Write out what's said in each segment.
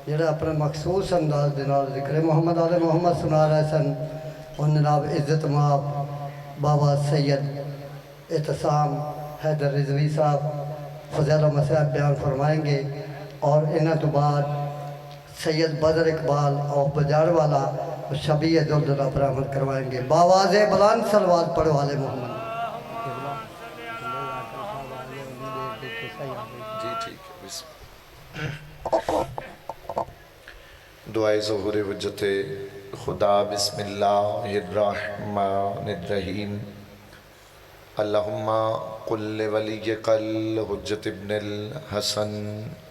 جڑا اپنے مخصوص انداز دے نال ذکر محمد آل محمد سنا رہے سن، ان جناب عزت مآب بابا سید اعتصام حیدر رضوی صاحب فضیلہ مسائب بیان فرمائیں گے، اور انہاں تو بعد سید بدر اقبال اور بجار والا شبیہ دردرہ پر عمل کروائیں گے۔ باواز بلند صلوات پڑھو آل محمد۔ جی ٹھیک ہے، بسم دعائے ظہور حجت خدا۔ بسم اللہ الرحمن الرحیم۔ اللہم قل لولیک الحجت ابن الحسن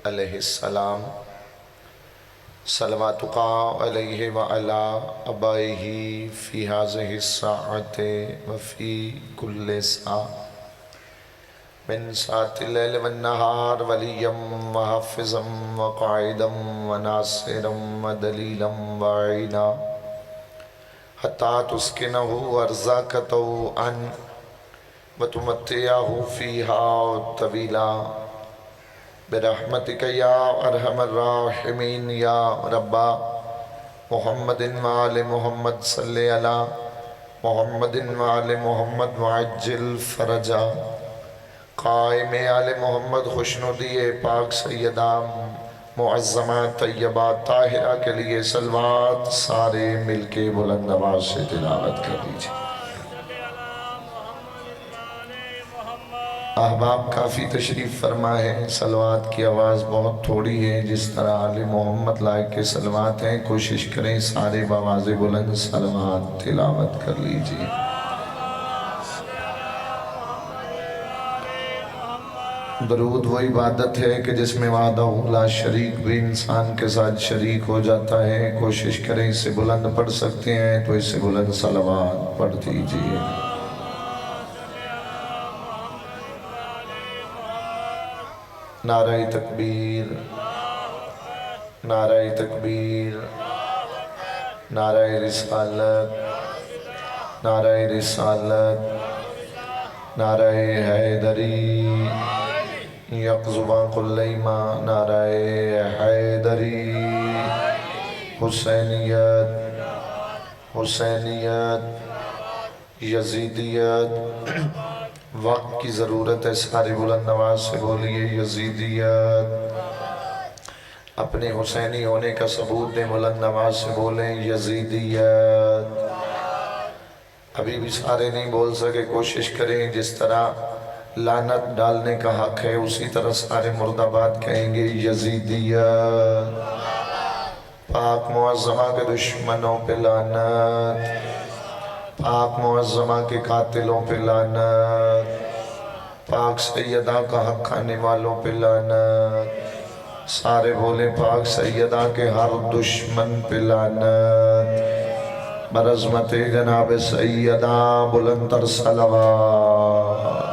علیہ السلام صلواتک علیہ وعلا ابائہ فی ہذہ الساعۃ وفی کل ساعہ من ساعت اللیل والنہار ولیا وحافظا وقائدا وناصرا ودلیلا وعینا حتی تسکنہ ارضاک طوعا وتمتعہ فیہا طویلا برحمتک یا ارحم الراحمین یا رب محمد وآل محمد صلی علی محمد وآل محمد وعجل فرجا۔ قائم آل محمد خوشنودی پاک سیدہ معظمہ طیبہ طاہرہ کے لیے صلوات سارے مل کے بلند آواز سے تلاوت کر دیجئے۔ احباب کافی تشریف فرما ہے، صلوات کی آواز بہت تھوڑی ہے، جس طرح آل محمد لائق کے صلوات ہیں کوشش کریں سارے بآواز بلند صلوات تلاوت کر لیجئے۔ درود وہ عبادت ہے کہ جس میں وحدہ لا شریک بھی انسان کے ساتھ شریک ہو جاتا ہے، کوشش کریں اس سے بلند پڑھ سکتے ہیں تو اس سے بلند صلوات پڑھ دیجئے۔ نعرہ تکبیر، نعرہ تکبیر، نعرہ رسالت، نعرہ رسالت، نعرہ حیدری، یقظباں قلیمہ، نعرہ حیدری، حسینیت، حسینیت، یزیدیت، وقت کی ضرورت ہے، سارے بلند آواز سے بولیے یزیدیت۔ اپنے حسینی ہونے کا ثبوت دیں، بلند آواز سے بولیں یزیدیت۔ ابھی بھی سارے نہیں بول سکے، کوشش کریں جس طرح لعنت ڈالنے کا حق ہے اسی طرح سارے مرد آباد کہیں گے یزیدیت۔ پاک معظمہ کے دشمنوں پہ لعنت، پاک معظمہ کے قاتلوں پہ لعنت، پاک سیدہ کا حق کھانے والوں پہ لعنت، سارے بولے پاک سیدہ کے ہر دشمن پہ لعنت، برعظمت جناب سیدہ بلندر صلوات۔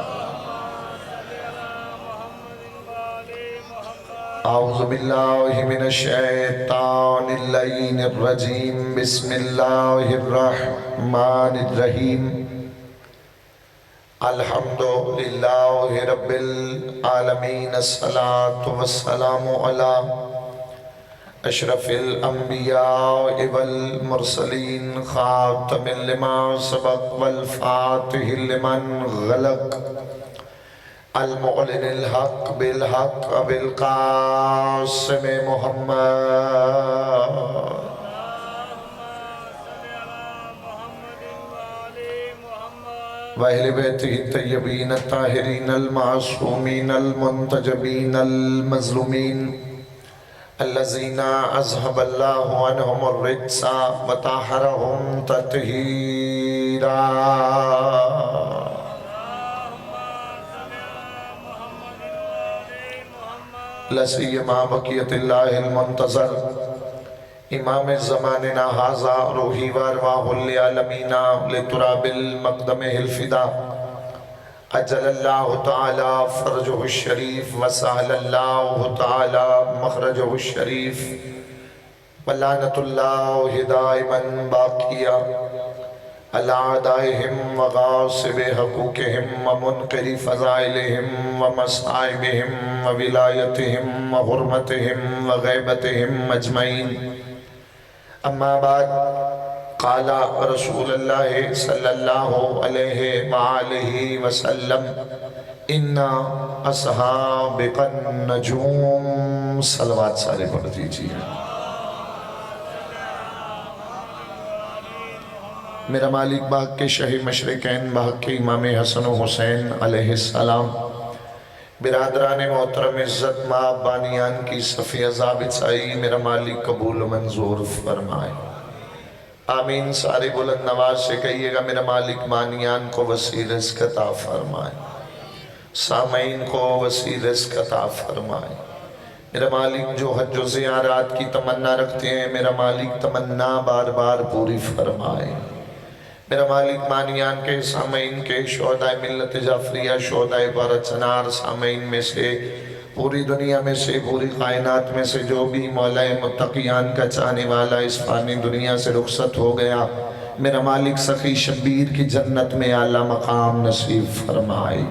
اعوذ باللہ من الشیطان اللعین الرجیم، بسم اللہ الرحمن الرحیم۔ الحمدللہ رب العالمین، الصلاة والسلام علی اشرف الانبیاء والمرسلین، خاتم لما سبق والفاتح لمن غلق، المعلن الحق بالحق بالقاسم محمد وَأَهْلِ بَيْتِهِ الطَّيِّبِينَ الطَّاهِرِينَ الْمَعْصُومِينَ الْمُنْتَجَبِينَ الْمَظْلُومِينَ الَّذِينَ أَذْهَبَ اللَّهُ عَنْهُمُ الرِّجْسَ وَطَهَّرَهُمْ تَطْهِيرًا۔ لَسِيَّمَا بَقِيَّةِ اللَّهِ الْمُنْتَظَرِ امام زماننا حاضا روحی وارواح العالمین لتراب المقدم الفدا اجل اللہ تعالی فرجہ الشریف وسہل اللہ تعالی مخرجہ الشریف ولعنت اللہ دائما باقیہ علی اعدائہم وغاصب حقوقہم ومنکر فضائلہم ومصائبہم وولایتہم وحرمتہم وغیبتہم اجمعین. اما بعد قال رسول اللہ صلی اللہ علیہ وآلہ وسلم ان اصحابک النجوم. صلوات سارے پڑھ دیجئے. میرا مالک باغ کے شہ مشرقین باغ کے امام حسن و حسین علیہ السلام، برادران محترم عزت مآب بانیان کی صفیہ ضابط سائی، میرا مالک قبول و منظور فرمائے. آمین. سارے بلند نواز سے کہیے گا میرا مالک بانیان کو وسیع رزق عطا فرمائے، سامعین کو وسیع رزق عطا فرمائے. میرا مالک جو حج و زیارات کی تمنا رکھتے ہیں، میرا مالک تمنا بار بار پوری فرمائے. میرا مالک مانیان کے سامعین کے شہدائے ملت جعفریہ، شہدائے بارہ چنار سامعین میں سے، پوری دنیا میں سے، پوری کائنات میں سے جو بھی مولا متقیان کا چاہنے والا اس فانی دنیا سے رخصت ہو گیا، میرا مالک سخی شبیر کی جنت میں اعلیٰ مقام نصیب فرمائے.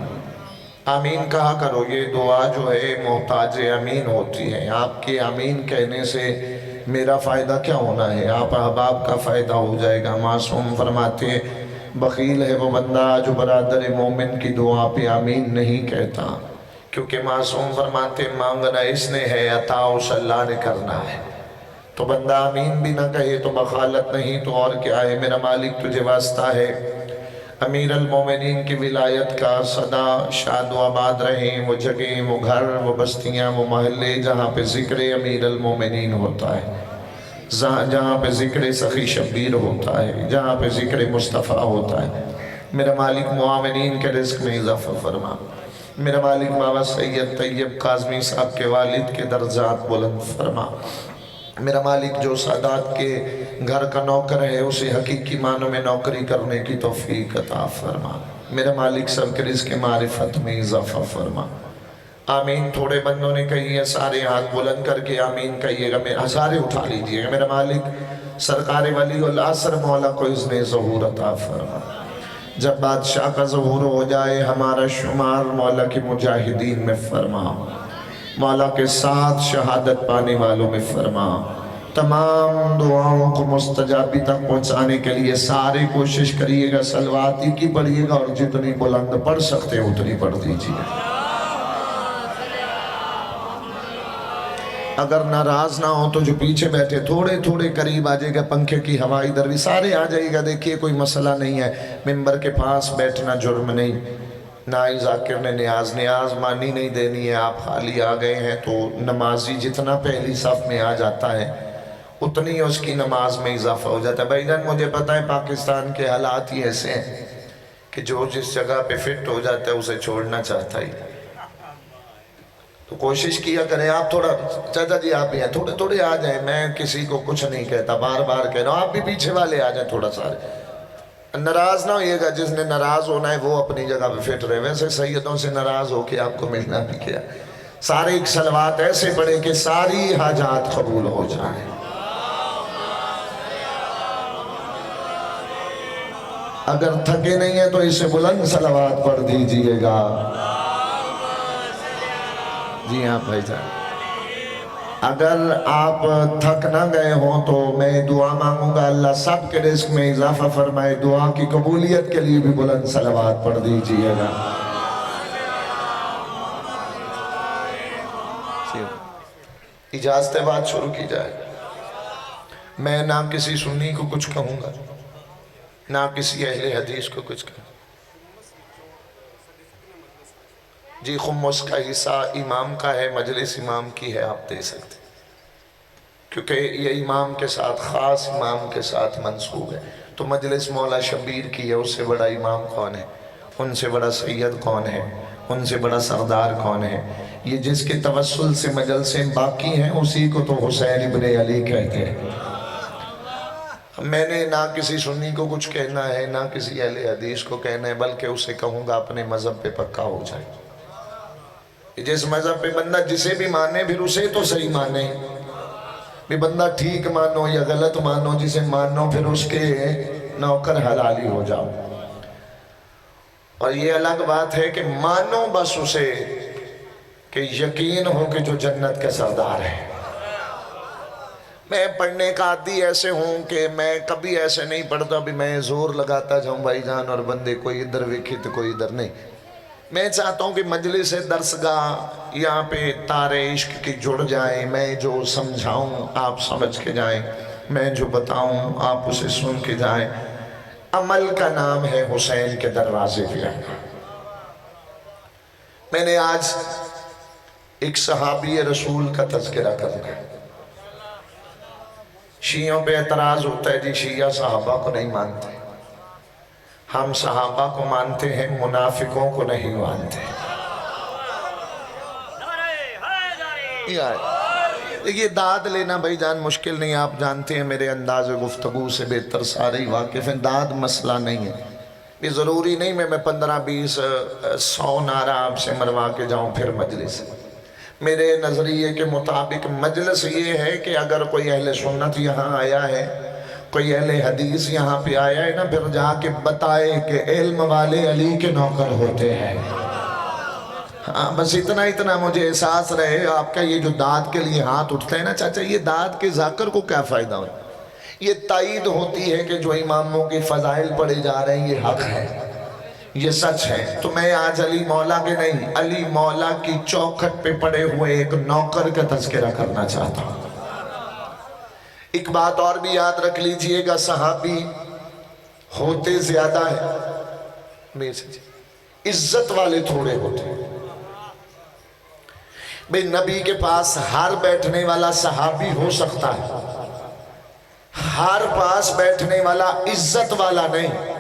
آمین کہا کرو. یہ دعا جو ہے محتاج امین ہوتی ہے. آپ کے آمین کہنے سے میرا فائدہ کیا ہونا ہے، آپ احباب کا فائدہ ہو جائے گا. معصوم فرماتے ہیں بخیل ہے وہ بندہ جو برادر مومن کی دعا پہ آمین نہیں کہتا، کیونکہ معصوم فرماتے ہیں مانگنا اس نے ہے، عطا اس اللہ نے کرنا ہے. تو بندہ آمین بھی نہ کہے تو بخالت نہیں تو اور کیا ہے. میرا مالک تجھے واسطہ ہے امیر المومنین کی ولایت کا سدا شاد و آباد رہیں وہ جگہیں، وہ گھر، وہ بستیاں، وہ محلے جہاں پہ ذکر امیر المومنین ہوتا ہے، جہاں پہ ذکر سخی شبیر ہوتا ہے، جہاں پہ ذکر مصطفیٰ ہوتا ہے. میرا مالک معاونین کے رزق میں اضافہ فرما. میرا مالک بابا سید طیب کاظمی صاحب کے والد کے درجات بلند فرما. میرا مالک جو سادات کے گھر کا نوکر ہے اسے حقیقی معنوں میں نوکری کرنے کی توفیق عطا فرما. میرا مالک سب کے رزق معرفت میں اضافہ فرما. آمین. تھوڑے بندوں نے کہی ہے، سارے ہاتھ بلند کر کے آمین کہیے گا. میرا سارے اٹھا لیجئے گا. میرا مالک سرکار ولی العصر مولا کو اذن ظہور عطا فرما. جب بادشاہ کا ظہور ہو جائے ہمارا شمار مولا کے مجاہدین میں فرما، مولا کے ساتھ شہادت پانے والوں میں فرما. تمام دعاؤں کو مستجابی تک پہنچانے کے لیے سارے کوشش کریے گا، صلوات کی پڑھیے گا اور جتنی بلند پڑھ سکتے ہیں اتنی پڑھ دیجیے. اگر ناراض نہ ہو تو جو پیچھے بیٹھے تھوڑے تھوڑے قریب آ جائے گا، پنکھے کی ہوا ادھر بھی سارے آ جائے گا. دیکھیے کوئی مسئلہ نہیں ہے، ممبر کے پاس بیٹھنا جرم نہیں. نائی ذاکر نے نیاز مانی نہیں دینی ہے. آپ خالی آ گئے ہیں تو نمازی جتنا پہلی صف میں آ جاتا ہے اتنی اس کی نماز میں اضافہ ہو جاتا ہے. بھائی جان مجھے پتہ ہے پاکستان کے حالات ہی ایسے ہیں کہ جو جس جگہ پہ فٹ ہو جاتا ہے اسے چھوڑنا چاہتا ہی. تو کوشش کیا کریں آپ تھوڑا، چاچا جی آپ بھی ہیں، تھوڑے تھوڑے آ جائیں. میں کسی کو کچھ نہیں کہتا، بار بار کہہ رہا ہوں آپ بھی پیچھے والے آ جائیں تھوڑا سارے. ناراض نہ ہوئیے گا، جس نے ناراض ہونا ہے وہ اپنی جگہ پہ فٹ رہے. ویسے سیدوں سے ناراض ہو کے آپ کو ملنا بھی کیا. سارے ایک صلوات ایسے پڑھیں کہ ساری حاجات قبول ہو جائیں. اگر تھکے نہیں ہیں تو اسے بلند صلوات پڑھ دیجئے گا. جی ہاں بھائی جان، اگر آپ تھک نہ گئے ہوں تو میں دعا مانگوں گا اللہ سب کے رزق میں اضافہ فرمائے. دعا کی قبولیت کے لیے بھی بلند صلوات پڑھ دیجئے گا. اجازت بات شروع کی جائے. میں نہ کسی سنی کو کچھ کہوں گا نہ کسی اہل حدیث کو کچھ کہوں. جی خمس کا حصہ امام کا ہے، مجلس امام کی ہے، آپ دے سکتے کیونکہ یہ امام کے ساتھ، خاص امام کے ساتھ منسوب ہے. تو مجلس مولا شبیر کی ہے. اس سے بڑا امام کون ہے، ان سے بڑا سید کون ہے، ان سے بڑا سردار کون ہے. یہ جس کے توسل سے مجلسیں باقی ہیں اسی کو تو حسین ابن علی کہتے ہیں. میں نے نہ کسی سنی کو کچھ کہنا ہے نہ کسی اہل حدیث کو کہنا ہے، بلکہ اسے کہوں گا اپنے مذہب پہ پکا ہو جائے. جس مذہب پہ بندہ جسے بھی مانے پھر اسے تو صحیح مانے. بھی بندہ ٹھیک مانو یا غلط مانو، جسے مانو پھر اس کے نوکر حلالی ہو جاؤ. اور یہ الگ بات ہے کہ مانو بس اسے کہ یقین ہو کہ جو جنت کے سردار ہے. میں پڑھنے کا عادی ایسے ہوں کہ میں کبھی ایسے نہیں پڑھتا بھی میں زور لگاتا جاؤں بھائی جان اور بندے کوئی ادھر ویکھی تو کوئی ادھر نہیں. میں چاہتا ہوں کہ مجلس درسگاہ یہاں پہ تارے عشق کی جڑ جائیں. میں جو سمجھاؤں آپ سمجھ کے جائیں, میں جو بتاؤں آپ اسے سن کے جائیں. عمل کا نام ہے حسین کے دروازے پہ آنا. میں نے آج ایک صحابی رسول کا تذکرہ کرنا ہے. شیعوں پہ اعتراض ہوتا ہے جی شیعہ صحابہ کو نہیں مانتے. ہم صحابہ کو مانتے ہیں, منافقوں کو نہیں مانتے. یہ داد لینا بھائی جان مشکل نہیں, آپ جانتے ہیں میرے انداز گفتگو سے بہتر سارے ہی واقف ہیں. داد مسئلہ نہیں ہے. یہ ضروری نہیں میں 15-20-100 نعرہ آپ سے مروا کے جاؤں پھر مجلس. میرے نظریے کے مطابق مجلس یہ ہے کہ اگر کوئی اہل سنت یہاں آیا ہے, کوئی اہل حدیث یہاں پہ آیا ہے نا, پھر جا کے بتائے کہ علم والے علی کے نوکر ہوتے ہیں. ہاں بس اتنا مجھے احساس رہے. آپ کا یہ جو داد کے لیے ہاتھ اٹھتا ہے نا چاچا, یہ داد کے ذاکر کو کیا فائدہ ہو؟ یہ تائید ہوتی ہے کہ جو اماموں کے فضائل پڑھے جا رہے ہیں یہ حق ہے, یہ سچ ہے. تو میں آج علی مولا کے نہیں, علی مولا کی چوکھٹ پہ پڑے ہوئے ایک نوکر کا تذکرہ کرنا چاہتا ہوں. ایک بات اور بھی یاد رکھ لیجئے گا, صحابی ہوتے زیادہ ہیں, عزت والے تھوڑے ہوتے ہیں. بھئی نبی کے پاس ہر بیٹھنے والا صحابی ہو سکتا ہے, ہر پاس بیٹھنے والا عزت والا نہیں.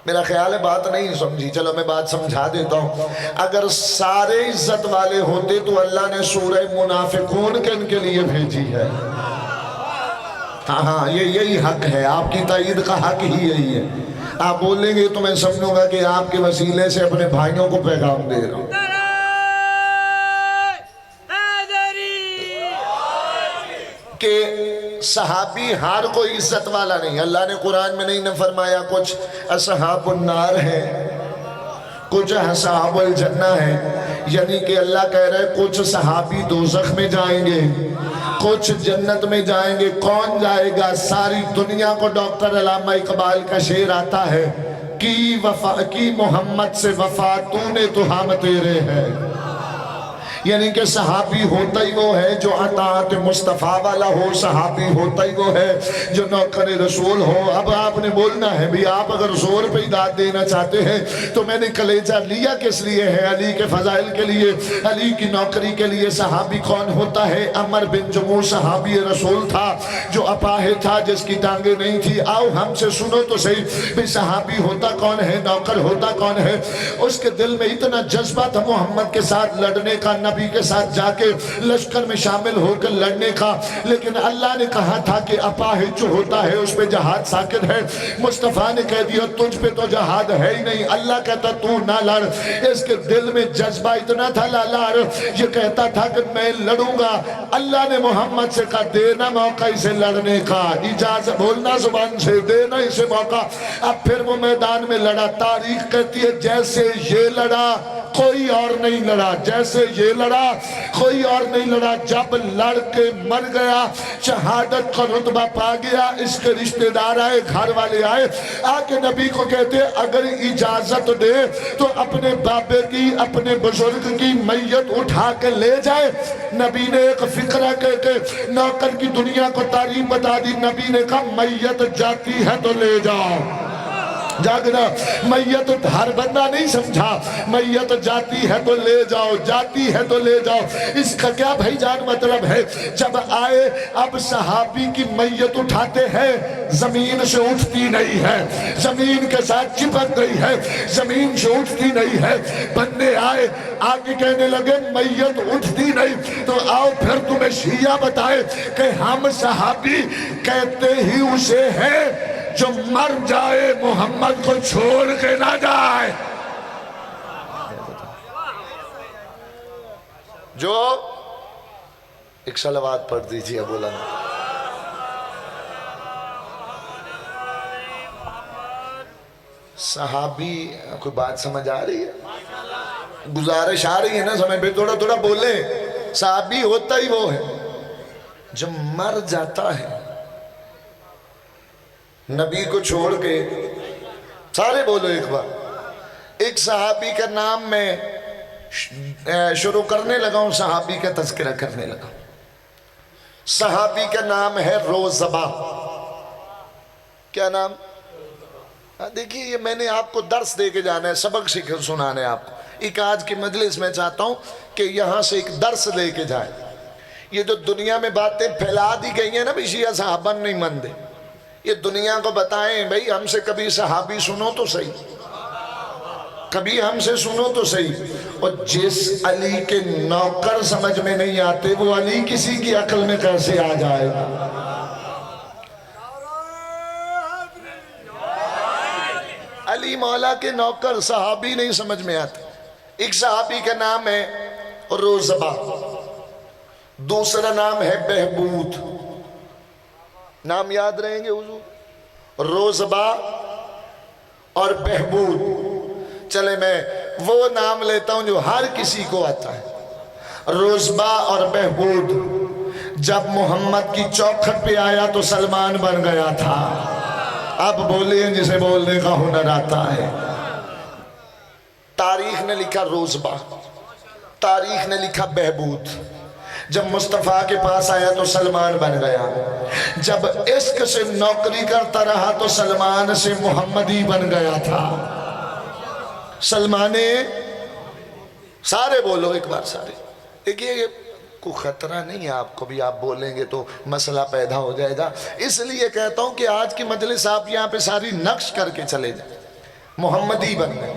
میرا خیال ہے بات نہیں سمجھی, چلو میں بات سمجھا دیتا ہوں. اگر سارے عزت والے ہوتے تو اللہ نے سورہ منافقون کن کے لیے بھیجی ہے. ہاں یہی حق ہے, آپ کی تائید کا حق ہی یہی ہے. آپ بولیں گے تو میں سمجھوں گا کہ آپ کے وسیلے سے اپنے بھائیوں کو پیغام دے رہا ہوں. کہ صحابی ہر کوئی عزت والا نہیں. اللہ نے قرآن میں نہیں فرمایا کچھ اصحاب النار ہیں, کچھ اصحاب الجنہ ہیں. یعنی کہ اللہ کہہ رہے ہیں کچھ صحابی دوزخ میں جائیں گے, کچھ جنت میں جائیں گے. کون جائے گا؟ ساری دنیا کو ڈاکٹر علامہ اقبال کا شعر آتا ہے کی محمد سے وفا تو نے تو ہم تیرے ہیں. یعنی کہ صحابی ہوتا ہی وہ ہے جو اطاعت مصطفیٰ والا ہو, صحابی ہوتا ہی وہ ہے جو نوکر رسول ہو. اب آپ نے بولنا ہے بھی آپ اگر زور پہ داد دینا چاہتے ہیں تو میں نے کلیجہ لیا کس لیے ہے؟ علی کے فضائل کے لیے, علی کی نوکری کے لیے. صحابی کون ہوتا ہے؟ عمر بن جموح صحابی رسول تھا جو اپاہج تھا, جس کی ٹانگیں نہیں تھی. آؤ ہم سے سنو تو صحیح, بھی صحابی ہوتا کون ہے, نوکر ہوتا کون ہے؟ اس کے دل میں اتنا جذبہ تھا محمد کے ساتھ لڑنے کا, نبی کے ساتھ جا کے لشکر میں شامل ہو کر لڑنے کا. لیکن اللہ نے کہا تھا کہ اپاہج جو ہوتا ہے اس پہ جہاد ساکت ہے. مصطفیٰ نے کہہ دیا تجھ پہ تو جہاد ہے ہی نہیں. اللہ کہتا تو نہ لڑ. اس کے دل میں جذبہ اتنا تھا لالار, یہ کہتا تھا کہ میں لڑوں گا. اللہ نے محمد سے کہا دینا موقع اسے لڑنے کا, اجازت بولنا زبان سے, دینا اسے موقع. اب پھر وہ میدان میں لڑا. تاریخ کہتی ہے جیسے یہ لڑا کوئی اور نہیں لڑا, جیسے یہ لڑا کوئی اور نہیں لڑا. جب لڑ کے مر گیا, شہادت کا رتبہ پا گیا, اس کے رشتہ دار آئے, گھر والے آئے, آکے نبی کو کہتے اگر اجازت دے تو اپنے بابے کی, اپنے بزرگ کی میت اٹھا کے لے جائے. نبی نے ایک فقرہ کہہ کے نوکر کی دنیا کو تعریف بتا دی. نبی نے کہا میت جاتی ہے تو لے جاؤ. جاگنا, میت ہر بندہ نہیں سمجھا, میت جاتی ہے تو لے جاؤ, جاتی ہے تو لے جاؤ. اس کا کیا بھائی جان مطلب ہے؟ جب آئے اب صحابی کی میت اٹھاتے ہیں, زمین سے اٹھتی نہیں ہے, زمین کے ساتھ چپک گئی ہے, زمین سے اٹھتی نہیں ہے. بندے آئے, آگے کہنے لگے میت اٹھتی نہیں, تو آؤ پھر تمہیں شیعہ بتائے کہ ہم صحابی کہتے ہی اسے ہیں جو مر جائے محمد کو چھوڑ کے نہ جائے. جو ایک صلوات پڑھ دیجئے بلند. صحابی کوئی بات سمجھ آ رہی ہے؟ گزارش آ رہی ہے نا سمجھ پہ؟ تھوڑا تھوڑا بولیں. صحابی ہوتا ہی وہ ہے جو مر جاتا ہے نبی کو چھوڑ کے. سارے بولو ایک بار. ایک صحابی کا نام میں شروع کرنے لگا ہوں, صحابی کا تذکرہ کرنے لگا. صحابی کا نام ہے روزبہ. کیا نام؟ دیکھیے یہ میں نے آپ کو درس دے کے جانا ہے, سبق سنانا ہے آپ کو. ایک آج کی مجلس میں چاہتا ہوں کہ یہاں سے ایک درس لے کے جائیں. یہ جو دنیا میں باتیں پھیلا دی گئی ہیں نا بھی شیعہ صحابہ نہیں مندے, یہ دنیا کو بتائیں بھئی ہم سے کبھی صحابی سنو تو صحیح, کبھی ہم سے سنو تو صحیح. اور جس علی کے نوکر سمجھ میں نہیں آتے وہ علی کسی کی عقل میں کیسے آ جائے گا؟ علی مولا کے نوکر صحابی نہیں سمجھ میں آتے. ایک صحابی کا نام ہے روزبہ, دوسرا نام ہے بہبود. نام یاد رہیں گے حضور, روزبہ اور بہبود. چلے میں وہ نام لیتا ہوں جو ہر کسی کو آتا ہے. روزبہ اور بہبود جب محمد کی چوکھٹ پہ آیا تو سلمان بن گیا تھا. اب بولیں جسے بولنے کا ہنر آتا ہے. تاریخ نے لکھا روزبہ, تاریخ نے لکھا بہبود. جب مصطفیٰ کے پاس آیا تو سلمان بن گیا. جب عشق سے نوکری کرتا رہا تو سلمان سے محمدی بن گیا تھا. سلمانے سارے بولو ایک بار سارے. دیکھیے یہ کوئی خطرہ نہیں ہے آپ کو بھی, آپ بولیں گے تو مسئلہ پیدا ہو جائے گا. اس لیے کہتا ہوں کہ آج کی مجلس آپ یہاں پہ ساری نقش کر کے چلے جائیں. محمدی بن گئے,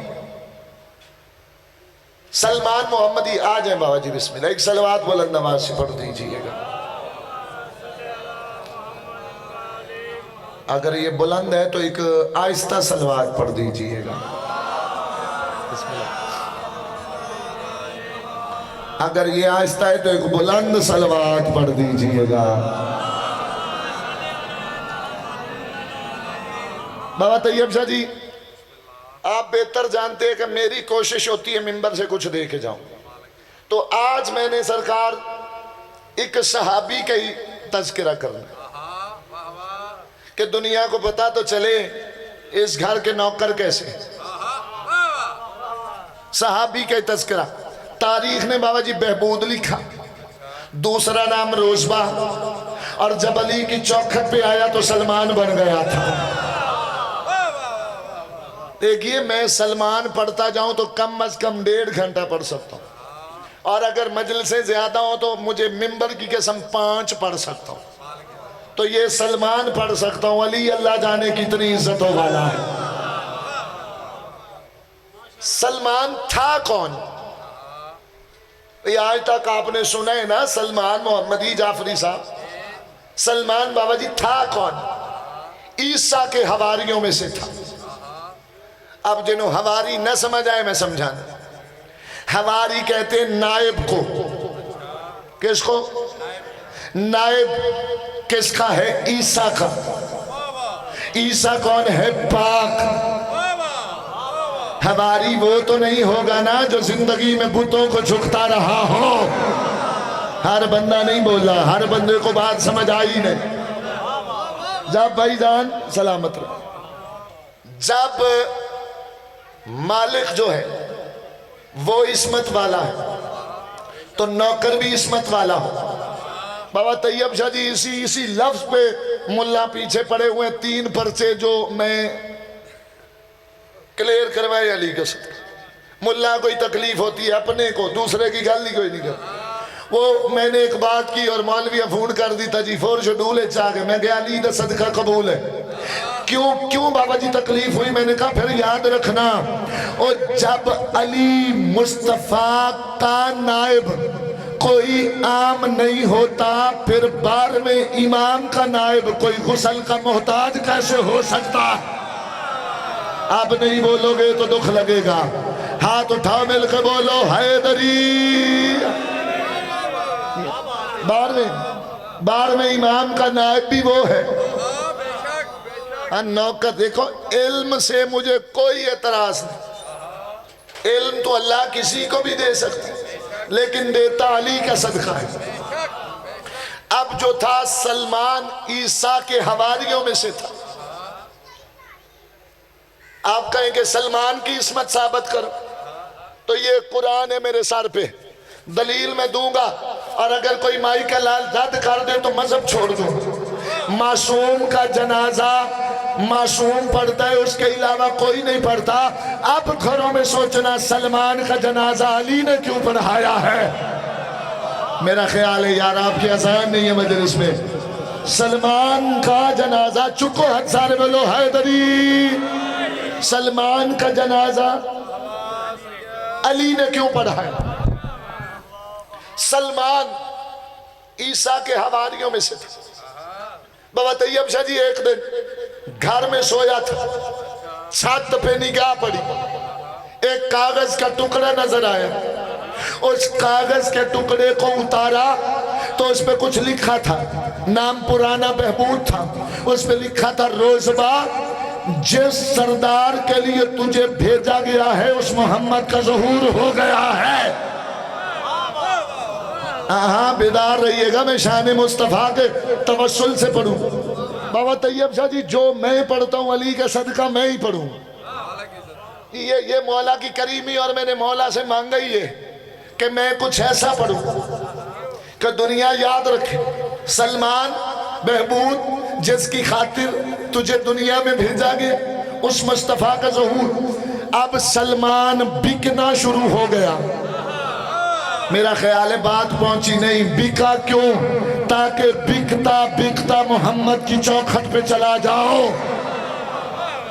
سلمان محمدی. آ جائیں بابا جی بسم اللہ, ایک صلوات بلند نواز سے پڑھ دیجئے گا. اگر یہ بلند ہے تو ایک آہستہ صلوات پڑھ دیجئے گا. اگر یہ آہستہ ہے تو ایک بلند صلوات پڑھ دیجئے گا. بابا طیب شاہ جی آپ بہتر جانتے ہیں کہ میری کوشش ہوتی ہے ممبر سے کچھ دے کے جاؤں, تو آج میں نے سرکار ایک صحابی کا ہی تذکرہ کرنا کہ دنیا کو پتا تو چلے اس گھر کے نوکر کیسے. صحابی کا ہی تذکرہ. تاریخ نے بابا جی بہبود لکھا, دوسرا نام روزبہ, اور جب علی کی چوکھٹ پہ آیا تو سلمان بن گیا تھا. دیکھیے میں سلمان پڑھتا جاؤں تو کم از کم 1.5 گھنٹہ پڑھ سکتا ہوں, اور اگر مجلسیں زیادہ ہوں تو مجھے ممبر کی قسم 5 پڑھ سکتا ہوں. تو یہ سلمان پڑھ سکتا ہوں, علی اللہ جانے کتنی عزتوں والا ہے. سلمان تھا کون؟ آج تک آپ نے سنا ہے نا سلمان محمدی جعفری صاحب. سلمان بابا جی تھا کون؟ عیسیٰ کے حواریوں میں سے تھا. اب جنہوں حواری نہ سمجھ آئے میں سمجھانا. حواری کہتے ہیں نائب کو. کس کو؟ نائب کس کا ہے؟ عیسیٰ کا. عیسیٰ کون ہے؟ پاک. حواری وہ تو نہیں ہوگا نا جو زندگی میں بتوں کو جھکتا رہا ہو. ہر بندہ نہیں بولا, ہر بندے کو بات سمجھ آئی نہیں. جب بھائی جان سلامت رہو. جب مالک جو ہے وہ عصمت والا ہے تو نوکر بھی عصمت والا ہو. بابا طیب شاہ جی اسی لفظ پہ ملا پیچھے پڑے ہوئے 3 پرچے جو میں کلیئر کروائے علی کا صدقہ. ملا کوئی تکلیف ہوتی ہے اپنے کو, دوسرے کی گل نہیں کوئی نہیں کرتا. وہ میں نے ایک بات کی اور مولوی فون کر دیتا جی فور شڈول چاہ کے میں گیا علی دا صدقہ قبول ہے. کیوں بابا جی تکلیف ہوئی؟ میں نے کہا پھر یاد رکھنا, اور جب علی مصطفیٰ کا نائب کوئی عام نہیں ہوتا پھر بار میں امام کا نائب کوئی غسل کا محتاج کیسے ہو سکتا؟ آپ نہیں بولو گے تو دکھ لگے گا. ہاتھ اٹھاؤ مل کے بولو حیدری. بار میں امام کا نائب بھی وہ ہے. نوکر دیکھو، علم سے مجھے کوئی اعتراض نہیں، علم تو اللہ کسی کو بھی دے سکتا لیکن دیتا علی کا صدقہ ہے۔ اب جو تھا سلمان عیسیٰ کے حواریوں میں سے تھا، آپ کہیں کہ سلمان کی عصمت ثابت کرو، تو یہ قرآن ہے میرے سر پہ، دلیل میں دوں گا، اور اگر کوئی مائی کا لال رد کر دے تو مذہب چھوڑ دوں۔ معصوم کا جنازہ معصوم پڑھتا ہے، اس کے علاوہ کوئی نہیں پڑھتا۔ اب گھروں میں سوچنا سلمان کا جنازہ علی نے کیوں پڑھایا ہے؟ میرا خیال ہے یار آپ کی اذان نہیں ہے مجلس میں۔ سلمان کا جنازہ، چکو حد سارے بولو حیدری، سلمان کا جنازہ علی نے کیوں پڑھایا؟ سلمان عیسیٰ کے حواریوں میں سے تھا۔ بابا طیب شاہ جی ایک دن گھر میں سویا تھا، چھت پہ نگاہ پڑی، ایک کاغذ کا ٹکڑا نظر آیا، اس کاغذ کے ٹکڑے کو اتارا تو اس پہ کچھ لکھا تھا، نام پرانا بہبود تھا، اس پہ لکھا تھا روزبہ، جس سردار کے لیے تجھے بھیجا گیا ہے اس محمد کا ظہور ہو گیا ہے۔ ہاں بیدار رہیے گا، میں شان مصطفیٰ کے توسل سے پڑھوں۔ بابا طیب شاہ جی جو میں پڑھتا ہوں علی کا صدقہ میں ہی پڑھوں، یہ مولا کی کریمی، اور میں نے مولا سے مانگا ہی ہے کہ میں کچھ ایسا پڑھوں کہ دنیا یاد رکھے سلمان بہبود جس کی خاطر تجھے دنیا میں بھیجا گیا، اس مصطفیٰ کا ظہور۔ اب سلمان بکنا شروع ہو گیا، میرا خیال ہے بات پہنچی نہیں۔ بکا کیوں؟ تاکہ بکتا بکتا محمد کی چوکھٹ پہ چلا جاؤ،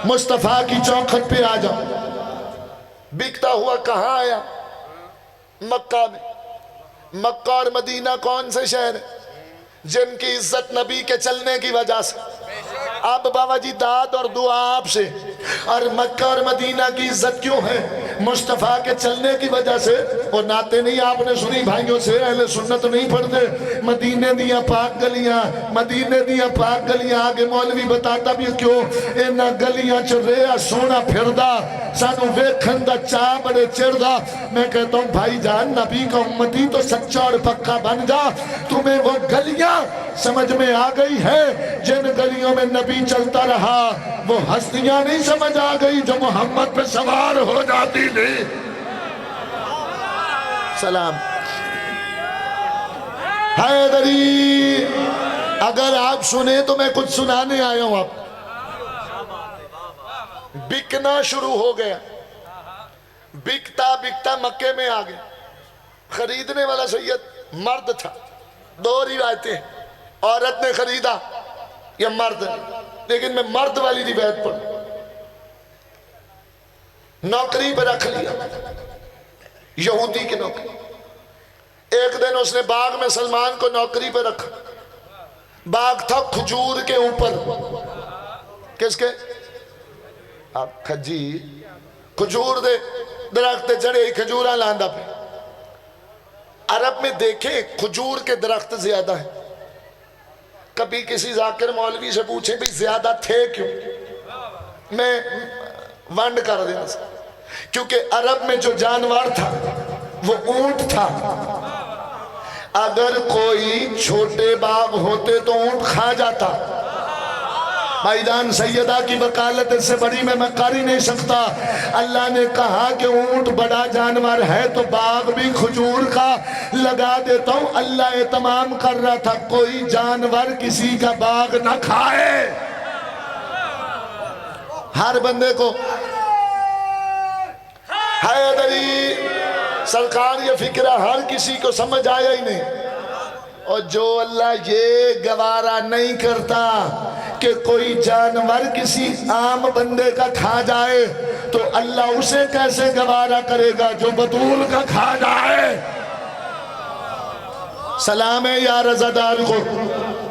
مصطفیٰ کی چوکھٹ پہ آ جاؤ۔ بکتا ہوا کہاں آیا؟ مکہ میں۔ مکہ اور مدینہ کون سے شہر ہیں جن کی عزت نبی کے چلنے کی وجہ سے؟ اب بابا جی داد اور دعا آپ سے۔ اور مکہ اور مدینہ کی عزت کیوں ہے؟ مصطفیٰ کے چلنے کی وجہ سے۔ اور نعتیں نہیں آپ نے سنی بھائیوں سے، اہل سنت نہیں پڑھتے، مدینے دیا پاک گلیاں، مدینے دیا پاک گلیاں۔ آگے مولوی بتاتا بھی کیوں اینا گلیاں چ رہا سونا پھردا، سانو ویکھن دا چاہ بڑے چڑھدا۔ میں کہتا ہوں بھائی جان نبی کا امتی تو سچا اور پکا بن جا۔ تمہیں وہ گلیاں سمجھ میں آ گئی ہے جن گلیوں میں نبی چلتا رہا، وہ ہستیاں نہیں سمجھ آ گئی جو محمد پہ سوار ہو جاتی تھی۔ سلام حیدری، اگر آپ سنیں تو میں کچھ سنانے آیا ہوں۔ آپ بکنا شروع ہو گیا، بکتا بکتا مکے میں آ گیا۔ خریدنے والا سید مرد تھا، دو روایتیں، عورت نے خریدا یا مرد نے، لیکن میں مرد والی روایت پڑھوں۔ نوکری پہ رکھ لیا، یہودی کی نوکری۔ ایک دن اس نے باغ میں سلمان کو نوکری پہ رکھا، باغ تھا کھجور کے اوپر۔ کس کے؟ آپ کھجی کھجور دے درخت جڑے کھجورہ لاندا پہ۔ عرب میں دیکھیں کھجور کے درخت زیادہ ہیں۔ کبھی کسی ذاکر مولوی سے پوچھیں بھی زیادہ تھے کیوں، میں ونڈ کر دینا، کیونکہ عرب میں جو جانور تھا وہ اونٹ تھا۔ اگر کوئی چھوٹے باغ ہوتے تو اونٹ کھا جاتا۔ بھائی جان سیدہ کی وکالت سے بڑی میں کر ہی نہیں سکتا۔ اللہ نے کہا کہ اونٹ بڑا جانور ہے تو باغ بھی کھجور کا لگا دیتا ہوں۔ اللہ اہتمام کر رہا تھا کوئی جانور کسی کا باغ نہ کھائے۔ ہر بندے کو حیدری سرکار یہ فکرہ ہر کسی کو سمجھ آیا ہی نہیں۔ اور جو اللہ یہ گوارا نہیں کرتا کہ کوئی جانور کسی عام بندے کا کھا جائے تو اللہ اسے کیسے گوارا کرے گا جو بطول کا کھا جائے۔ سلام ہے یا رضادار کو،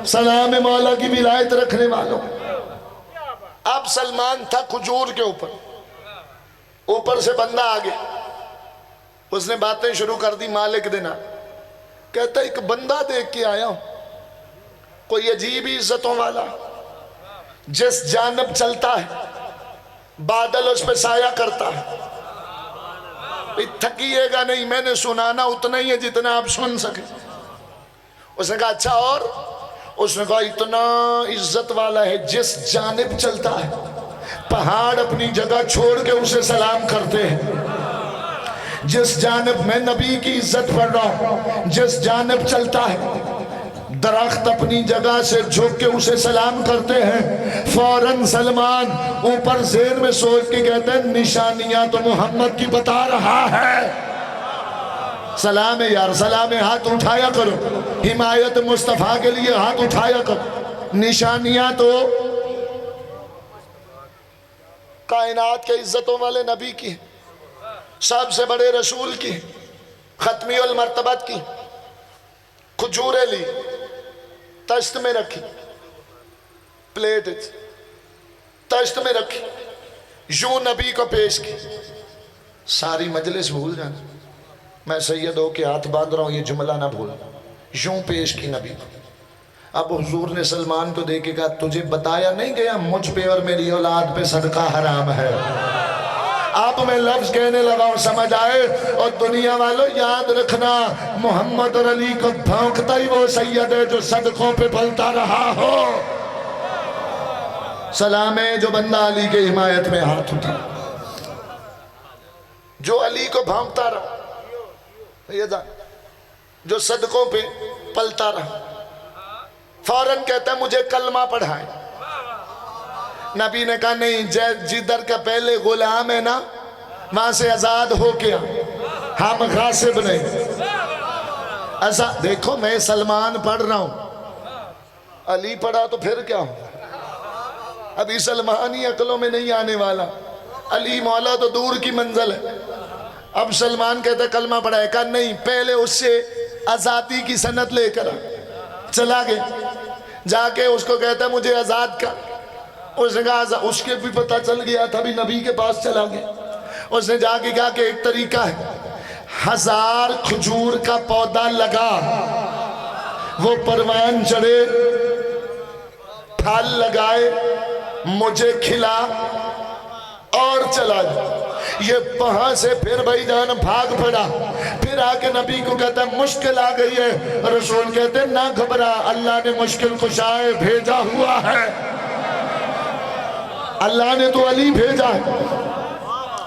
سلام ہے مولا کی ولایت رکھنے والوں۔ اب سلمان تھا کھجور کے اوپر سے بندہ آگے، اس نے باتیں شروع کر دی مالک دینا۔ کہتا ایک بندہ دیکھ کے آیا ہوں، کوئی عجیب عزتوں والا، جس جانب چلتا ہے بادل اس پہ سایہ کرتا ہے. تھکیے گا نہیں، میں نے سنانا اتنا ہی ہے جتنا آپ سن سکیں. اس نے کہا اچھا اور؟ اس نے کہا اتنا عزت والا ہے جس جانب چلتا ہے پہاڑ اپنی جگہ چھوڑ کے اسے سلام کرتے ہیں. جس جانب، میں نبی کی عزت پڑھ رہا ہوں، جس جانب چلتا ہے درخت اپنی جگہ سے جھک کے اسے سلام کرتے ہیں. فوراً سلمان اوپر زیر میں سوچ کے کہتے ہیں نشانیاں تو محمد کی بتا رہا ہے. سلام ہے یار، سلام ہے، ہاتھ اٹھایا کرو، حمایت مصطفیٰ کے لیے ہاتھ اٹھایا کرو. نشانیاں تو کائنات کے عزتوں والے نبی کی، سب سے بڑے رسول کی، ختمی المرتبت کی. کھجوریں لی، تشت میں رکھی، پلیٹ تشت میں رکھی، یوں نبی کو پیش کی. ساری مجلس بھول جانا، میں سید ہو کے ہاتھ باندھ رہا ہوں، یہ جملہ نہ بھول. یوں پیش کی نبی کو. اب حضور نے سلمان کو دیکھے کہا تجھے بتایا نہیں گیا مجھ پہ اور میری اولاد پہ صدقہ حرام ہے؟ اب میں لفظ کہنے لگا اور سمجھ آئے. اور دنیا والوں یاد رکھنا، محمد اور علی کو بھونکتا ہی وہ سید ہے جو صدقوں پہ پلتا رہا ہو. سلام ہے جو بندہ علی کے حمایت میں ہاتھ اٹھا، جو علی کو بھونکتا رہا، یہ جو صدقوں پہ پلتا رہا. فوراً کہتا ہے مجھے کلمہ پڑھائیں. نبی نے کہا نہیں، جدھر کا پہلے غلام ہے نا وہاں سے آزاد ہو کے ہم غاصب نہیں. ایسا دیکھو میں سلمان پڑھ رہا ہوں، علی پڑھا تو پھر کیا ہو؟ ابھی سلمانی عقلوں میں نہیں آنے والا، علی مولا تو دور کی منزل ہے. اب سلمان کہتا ہے کلمہ پڑھائے. کہا نہیں، پہلے اس سے آزادی کی سند لے کر چلا گیا. جا کے اس کو کہتا ہے مجھے آزاد کر. اس نے کہا اس کے بھی پتہ چل گیا تھا، بھی نبی کے پاس چلا گیا. اس نے جا کے کہا کہ ایک طریقہ ہے، 1000 کھجور کا پودا لگا، وہ پروان چڑھے، پھل لگائے، مجھے کھلا اور چلا جا. یہ وہاں سے پھر بھائی جان بھاگ پڑا. پھر آ کے نبی کو کہتا ہے مشکل آ گئی ہے. رسول کہتے ہیں نہ گھبرا، اللہ نے مشکل کشائے بھیجا ہوا ہے. اللہ نے تو علی بھیجا ہے،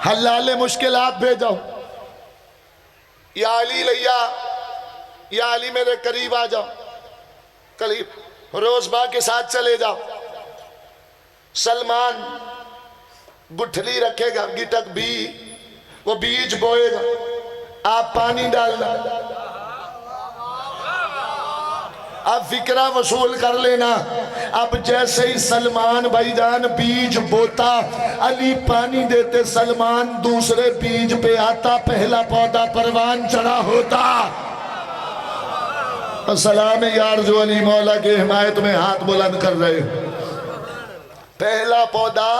حلال مشکلات بھیجا. یا علی لیا، یا علی میرے قریب آ جاؤ، قریب روزبا کے ساتھ چلے جاؤ. سلمان گٹھلی رکھے گا، گٹک بھی وہ بیج بوئے گا، آپ پانی ڈالنا. اب فکرہ وصول کر لینا. اب جیسے ہی سلمان بھائی جان بیج بوتا، علی پانی دیتے، سلمان دوسرے بیج پہ آتا، پہلا پودا پروان چڑھا ہوتا. السلام یار جو علی مولا کے حمایت میں ہاتھ بلند کر رہے. پہلا پودا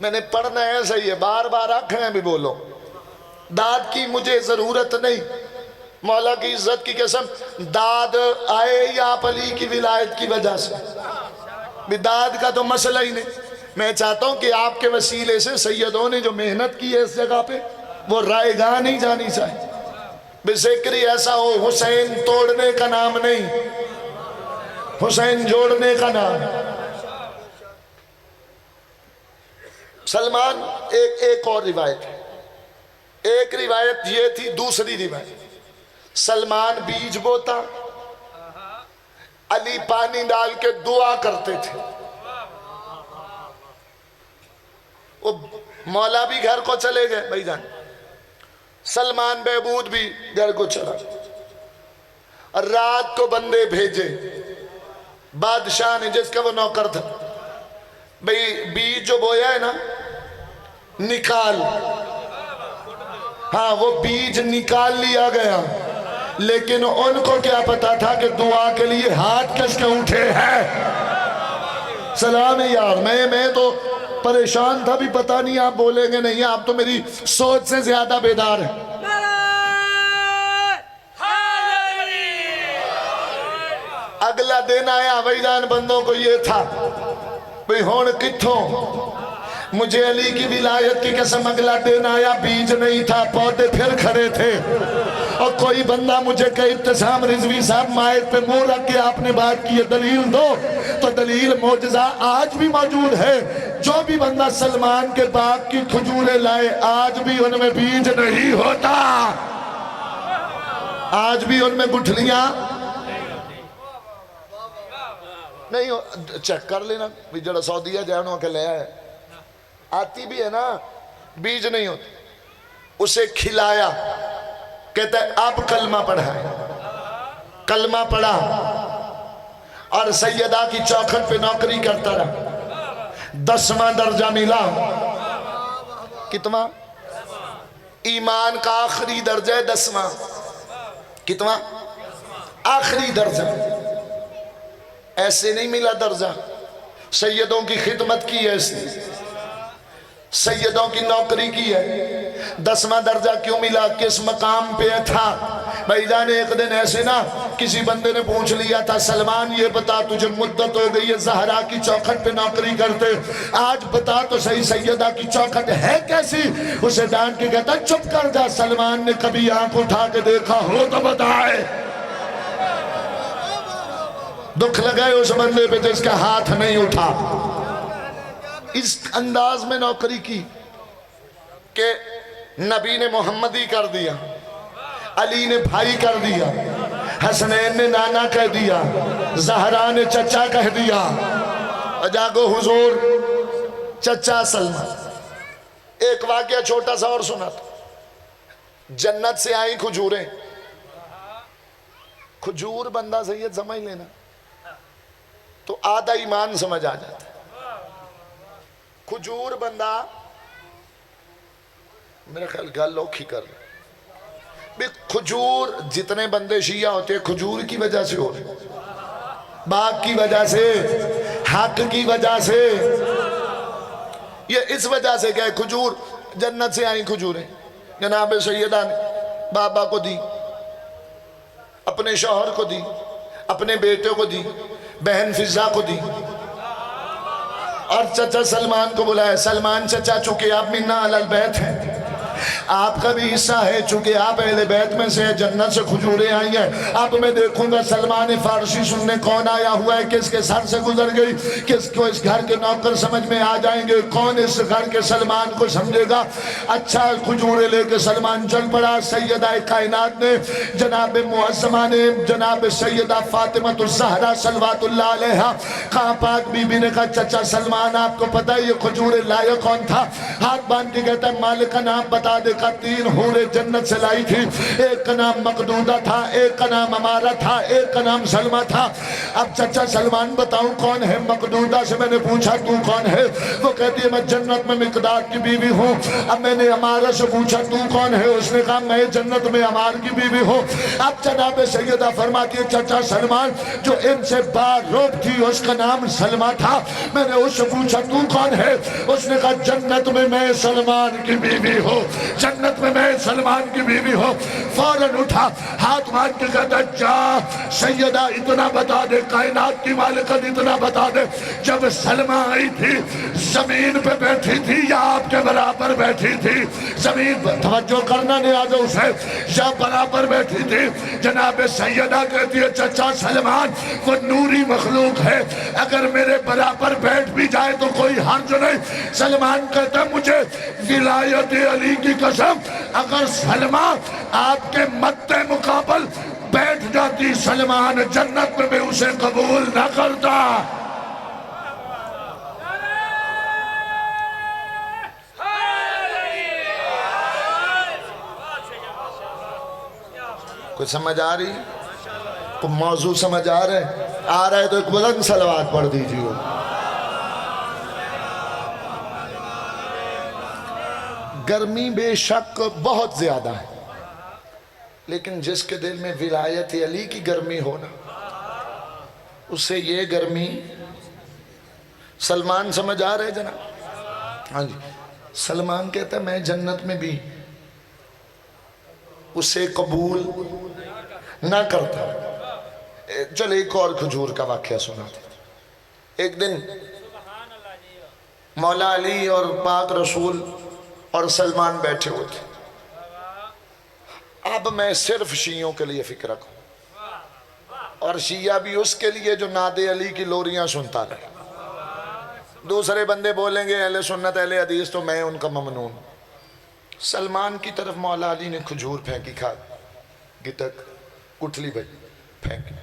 میں نے پڑھنا ہے صحیح ہے، بار بار آنکھیں بھی بولو. داد کی مجھے ضرورت نہیں، مولا کی عزت کی قسم. داد آئے یا آپ علی کی ولایت کی وجہ سے، بھی داد کا تو مسئلہ ہی نہیں. میں چاہتا ہوں کہ آپ کے وسیلے سے سیدوں نے جو محنت کی ہے اس جگہ پہ وہ رائے گاہ نہیں جانی چاہیے. بے ذکری ایسا ہو، حسین توڑنے کا نام نہیں، حسین جوڑنے کا نام. سلمان ایک اور روایت ہے. ایک روایت یہ تھی، دوسری روایت سلمان بیج بوتا، علی پانی ڈال کے دعا کرتے تھے. وہ مولا بھی گھر کو چلے گئے بھائی جان، سلمان بہبود بھی گھر کو چلا. اور رات کو بندے بھیجے، بادشاہ نے جس کا وہ نوکر تھا، بھئی بیج جو بویا ہے نا نکال. ہاں وہ بیج نکال لیا گیا، لیکن ان کو کیا پتا تھا کہ دعا کے لیے ہاتھ کس کے اٹھے ہیں. سلام یار، میں تو پریشان تھا، بھی پتا نہیں آپ بولیں گے نہیں. آپ تو میری سوچ سے زیادہ بیدار ہیں. اگلا دن آیا بھائی جان بندوں کو یہ تھا بھئی ہون کتھوں مجھے علی کی ولایت کی قسم اگلا دن آیا بیج نہیں تھا پودے پھر کھڑے تھے اور کوئی بندہ مجھے کہ ابتسام رضوی صاحب مائک پہ منہ رکھ کے آپ نے بات کی دلیل دو تو دلیل معجزہ آج بھی موجود ہے جو بھی بندہ سلمان کے باغ کی کھجوریں لائے آج بھی ان میں بیج نہیں ہوتا آج بھی ان میں گٹھلیاں نہیں چیک کر لینا جڑا سعودیہ جانوں کے لے آئے آتی بھی ہے نا بیج نہیں ہوتی اسے کھلایا کہتا ہے اب کلمہ پڑھا ہے کلمہ پڑھا اور سیدہ کی چوکھٹ پہ نوکری کرتا رہا 10واں درجہ ملا کتنا ایمان کا آخری درجہ 10واں کتنا آخری درجہ ایسے نہیں ملا درجہ سیدوں کی خدمت کی ایسے سیدوں کی نوکری کی ہے 10واں درجہ کیوں ملا کس مقام پہ تھا بھائی جان ایک دن ایسے نا کسی بندے نے پوچھ لیا تھا سلمان یہ بتا تجھے مدت ہو گئی ہے زہرا کی چوکھٹ پہ نوکری کرتے آج بتا تو صحیح سیدہ کی چوکھٹ ہے کیسی اسے ڈانٹ کے کہتا چپ کر جا سلمان نے کبھی آنکھ اٹھا کے دیکھا ہو تو بتائے دکھ لگائے اس بندے پہ جس کا ہاتھ نہیں اٹھا اس انداز میں نوکری کی کہ نبی نے محمدی کر دیا علی نے بھائی کر دیا حسنین نے نانا کہہ دیا زہرا نے چچا کہہ دیا جاگو حضور چچا سلمان ایک واقعہ چھوٹا سا اور سنا تھا جنت سے آئی کھجوریں کھجور بندہ سید سمجھ لینا تو آدھا ایمان سمجھ آ جاتا کھجور بندہ میرے خیال گل لوکھی کر رہا بھی کھجور جتنے بندے شیعہ ہوتے ہیں کھجور کی وجہ سے ہوتے باغ کی وجہ سے حق کی وجہ سے یہ اس وجہ سے کہ کھجور جنت سے آئیں کھجوریں جناب سیدہ نے بابا کو دی اپنے شوہر کو دی اپنے بیٹے کو دی بہن فضا کو دی اور چچا سلمان کو بلایا سلمان چچا چونکہ آپ منا علی البیت ہیں آپ کا بھی حصہ ہے چونکہ آپ اہل بیت میں سے جنت سے کھجوریں آئی ہیں اب میں دیکھوں گا سلمان فارسی سننے کون آیا ہوا ہے کس کے سر سے گزر گئی کس کو اس گھر کے نوکر سمجھ میں آ جائیں گے کون اس گھر کے سلمان کو سمجھے گا اچھا کھجوریں لے کے سلمان چل پڑا سیدہ کائنات نے جناب معظمہ نے جناب سیدہ فاطمہ الزہرا صلوات اللہ علیہا کہاں پاک بی بی نے کہا چچا سلمان آپ کو پتہ ہے یہ کھجوریں لائے کون تھا ہاتھ باندھ کے کہتا ہے مالک کا نام بتا دے کا 3 حوریں جنت سے لائی تھی ایک کا نام مقدودہ تھا ایک کا نام امارہ تھا ایک کا نام سلمہ تھا اب چچا سلمان بتاؤں کون ہے مقدودہ سے میں نے پوچھا تو کون ہے وہ کہتی ہے میں جنت میں مقداد کی بیوی ہوں اب میں نے امارہ سے پوچھا تو کون ہے اس نے کہا میں جنت میں امار کی بیوی ہوں اب جناب سیدہ فرماتی ہے چچا سلمان جو ان سے باروب تھی اس کا نام سلمہ تھا میں نے اس سے پوچھا تو کون ہے اس نے کہا جنت میں میں سلمان کی بیوی ہوں جنت میں میں سلمان کی بیوی ہوں فوراً اٹھا ہاتھ مان کے کہتا جا سیدہ اتنا بتا دے کائنات کی مالکت اتنا بتا دے جب سلمہ آئی تھی زمین پہ بیٹھی تھی یا آپ کے برابر بیٹھی تھی زمین پر توجہ کرنا نیاز اسے یا برابر بیٹھی تھی جناب سیدہ کہتی ہے چچا سلمان وہ نوری مخلوق ہے اگر میرے برابر بیٹھ بھی جائے تو کوئی حرج نہیں سلمان کہتا ہے مجھے ولایت علی کی قسم اگر سلمہ آپ کے مد مقابل بیٹھ جاتی سلمان جنت میں اسے قبول نہ کرتا کوئی سمجھ آ رہی کوئی موضوع سمجھ آ رہا ہے تو ایک بلند صلوات پڑھ دیجیے گرمی بے شک بہت زیادہ ہے لیکن جس کے دل میں ولایت علی کی گرمی ہونا اسے یہ گرمی سلمان سمجھ آ رہے جناب ہاں جی سلمان کہتا ہے میں جنت میں بھی اسے قبول نہ کرتا چل ایک اور کھجور کا واقعہ سنا تھا. ایک دن مولا علی اور پاک رسول اور سلمان بیٹھے ہوئے تھے. اب میں صرف شیعوں کے لیے فکر رکھوں، اور شیعہ بھی اس کے لیے جو نعت علی کی لوریاں سنتا رہے. دوسرے بندے بولیں گے اہل سنت اہل حدیث، تو میں ان کا ممنون. سلمان کی طرف مولا علی نے کھجور پھینکی، کھا گٹک کٹلی بھائی پھینکی.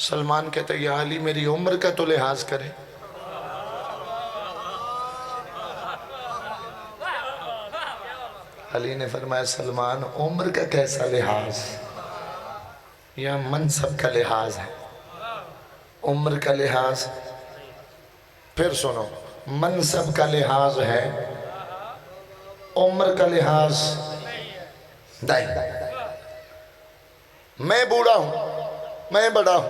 سلمان کہتا ہے یا علی میری عمر کا تو لحاظ کرے. علی نے فرمایا سلمان عمر کا کیسا لحاظ، یا منصب کا لحاظ ہے. عمر کا لحاظ، پھر سنو، منصب کا لحاظ ہے، عمر کا لحاظ نہیں. میں بوڑھا ہوں، میں بڑا ہوں،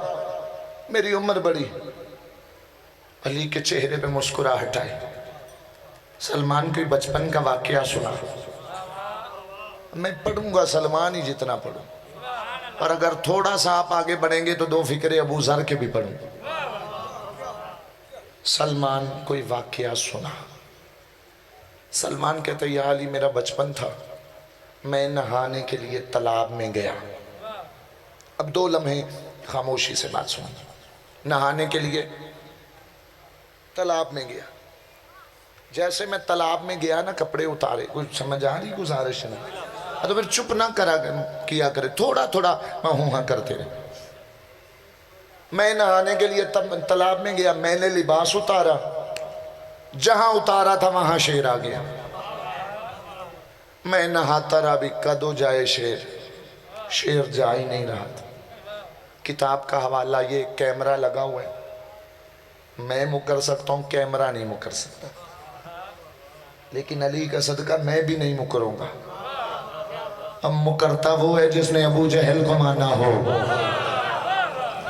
میری عمر بڑی. علی کے چہرے پہ مسکراہٹ آئی. سلمان کو بچپن کا واقعہ سنا. میں پڑھوں گا سلمان ہی جتنا پڑھوں، اور اگر تھوڑا سا آپ آگے بڑھیں گے تو دو فکرے ابو ذر کے بھی پڑھوں. سلمان کوئی واقعہ سنا. سلمان کہتا ہے یا علی میرا بچپن تھا، میں نہانے کے لیے تالاب میں گیا. اب 2 لمحے خاموشی سے بات سنیں. نہانے کے لیے تالاب میں گیا. جیسے میں تالاب میں گیا نا، کپڑے اتارے. کچھ سمجھ آ رہی گزارش نہیں؟ تو پھر چپ نہ کیا کرے، تھوڑا تھوڑا ہوں ہاں کرتے رہے. میں نہانے کے لیے تالاب میں گیا، میں نے لباس اتارا. جہاں اتارا تھا وہاں شیر آ گیا. میں نہاتا رہا، بھی کدو جائے شیر جا ہی نہیں رہا تھا. کتاب کا حوالہ یہ کیمرہ لگا ہوا ہے، میں مکر سکتا ہوں، کیمرہ نہیں مکر سکتا. لیکن علی کا صدقہ میں بھی نہیں مکروں گا. اب مکرتا وہ ہے جس نے ابو جہل کو مانا ہو.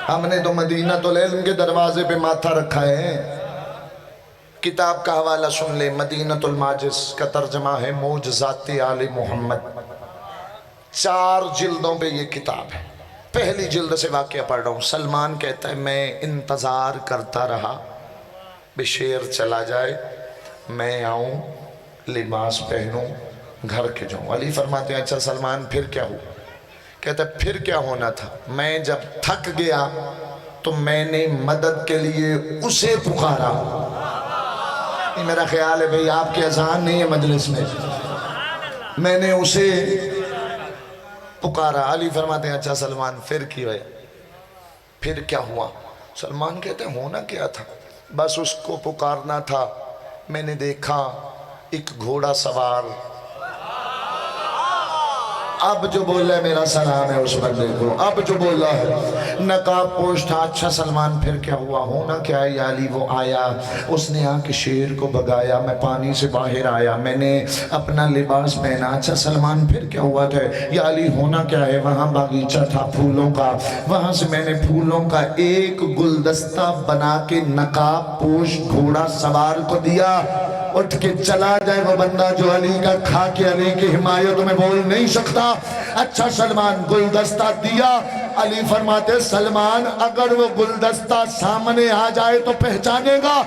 ہم نے تو مدینہ العلم کے دروازے پہ ماتھا رکھا ہے. کتاب کا حوالہ سن لے. مدینۃ الماجس کا ترجمہ ہے معجزات آل محمد. 4 جلدوں پہ یہ کتاب ہے. پہلی جلد سے واقعہ پڑھ رہا ہوں. سلمان کہتا ہے میں انتظار کرتا رہا بے شیر چلا جائے، میں آؤں، لباس پہنوں، گھر کے جاؤں. علی فرماتے ہیں اچھا سلمان پھر کیا ہوا؟ کہتا ہے پھر کیا ہونا تھا، میں جب تھک گیا تو میں نے مدد کے لیے اسے پکارا. یہ میرا خیال ہے بھئی آپ کی اذان نہیں ہے مجلس میں نے اسے پکارا. علی فرماتے ہیں اچھا سلمان پھر کیا ہے؟ پھر کیا ہوا؟ سلمان کہتے ہیں ہونا کیا تھا، بس اس کو پکارنا تھا. میں نے دیکھا ایک گھوڑا سوار. اب جو بولا ہے میرا سلام ہے اس بندے کو، اب جو بولا ہے نقاب پوش تھا. اچھا سلمان پھر کیا ہوا؟ ہونا کیا ہے یا علی؟ وہ آیا، اس نے آ کے شیر کو بھگایا. میں پانی سے باہر آیا، میں نے اپنا لباس پہنا. اچھا سلمان پھر کیا ہوا تھا یا علی؟ ہونا کیا ہے، وہاں باغیچہ تھا پھولوں کا، وہاں سے میں نے پھولوں کا ایک گلدستہ بنا کے نقاب پوش گھوڑا سوار کو دیا. اٹھ کے چلا جائے وہ بندہ جو علی کا کھا کے علی کی حمایت میں بول نہیں سکتا. اچھا سلمان گلدستہ دیا. علی فرماتے سلمان اگر وہ گلدستہ سامنے آ جائے تو پہچانے گا؟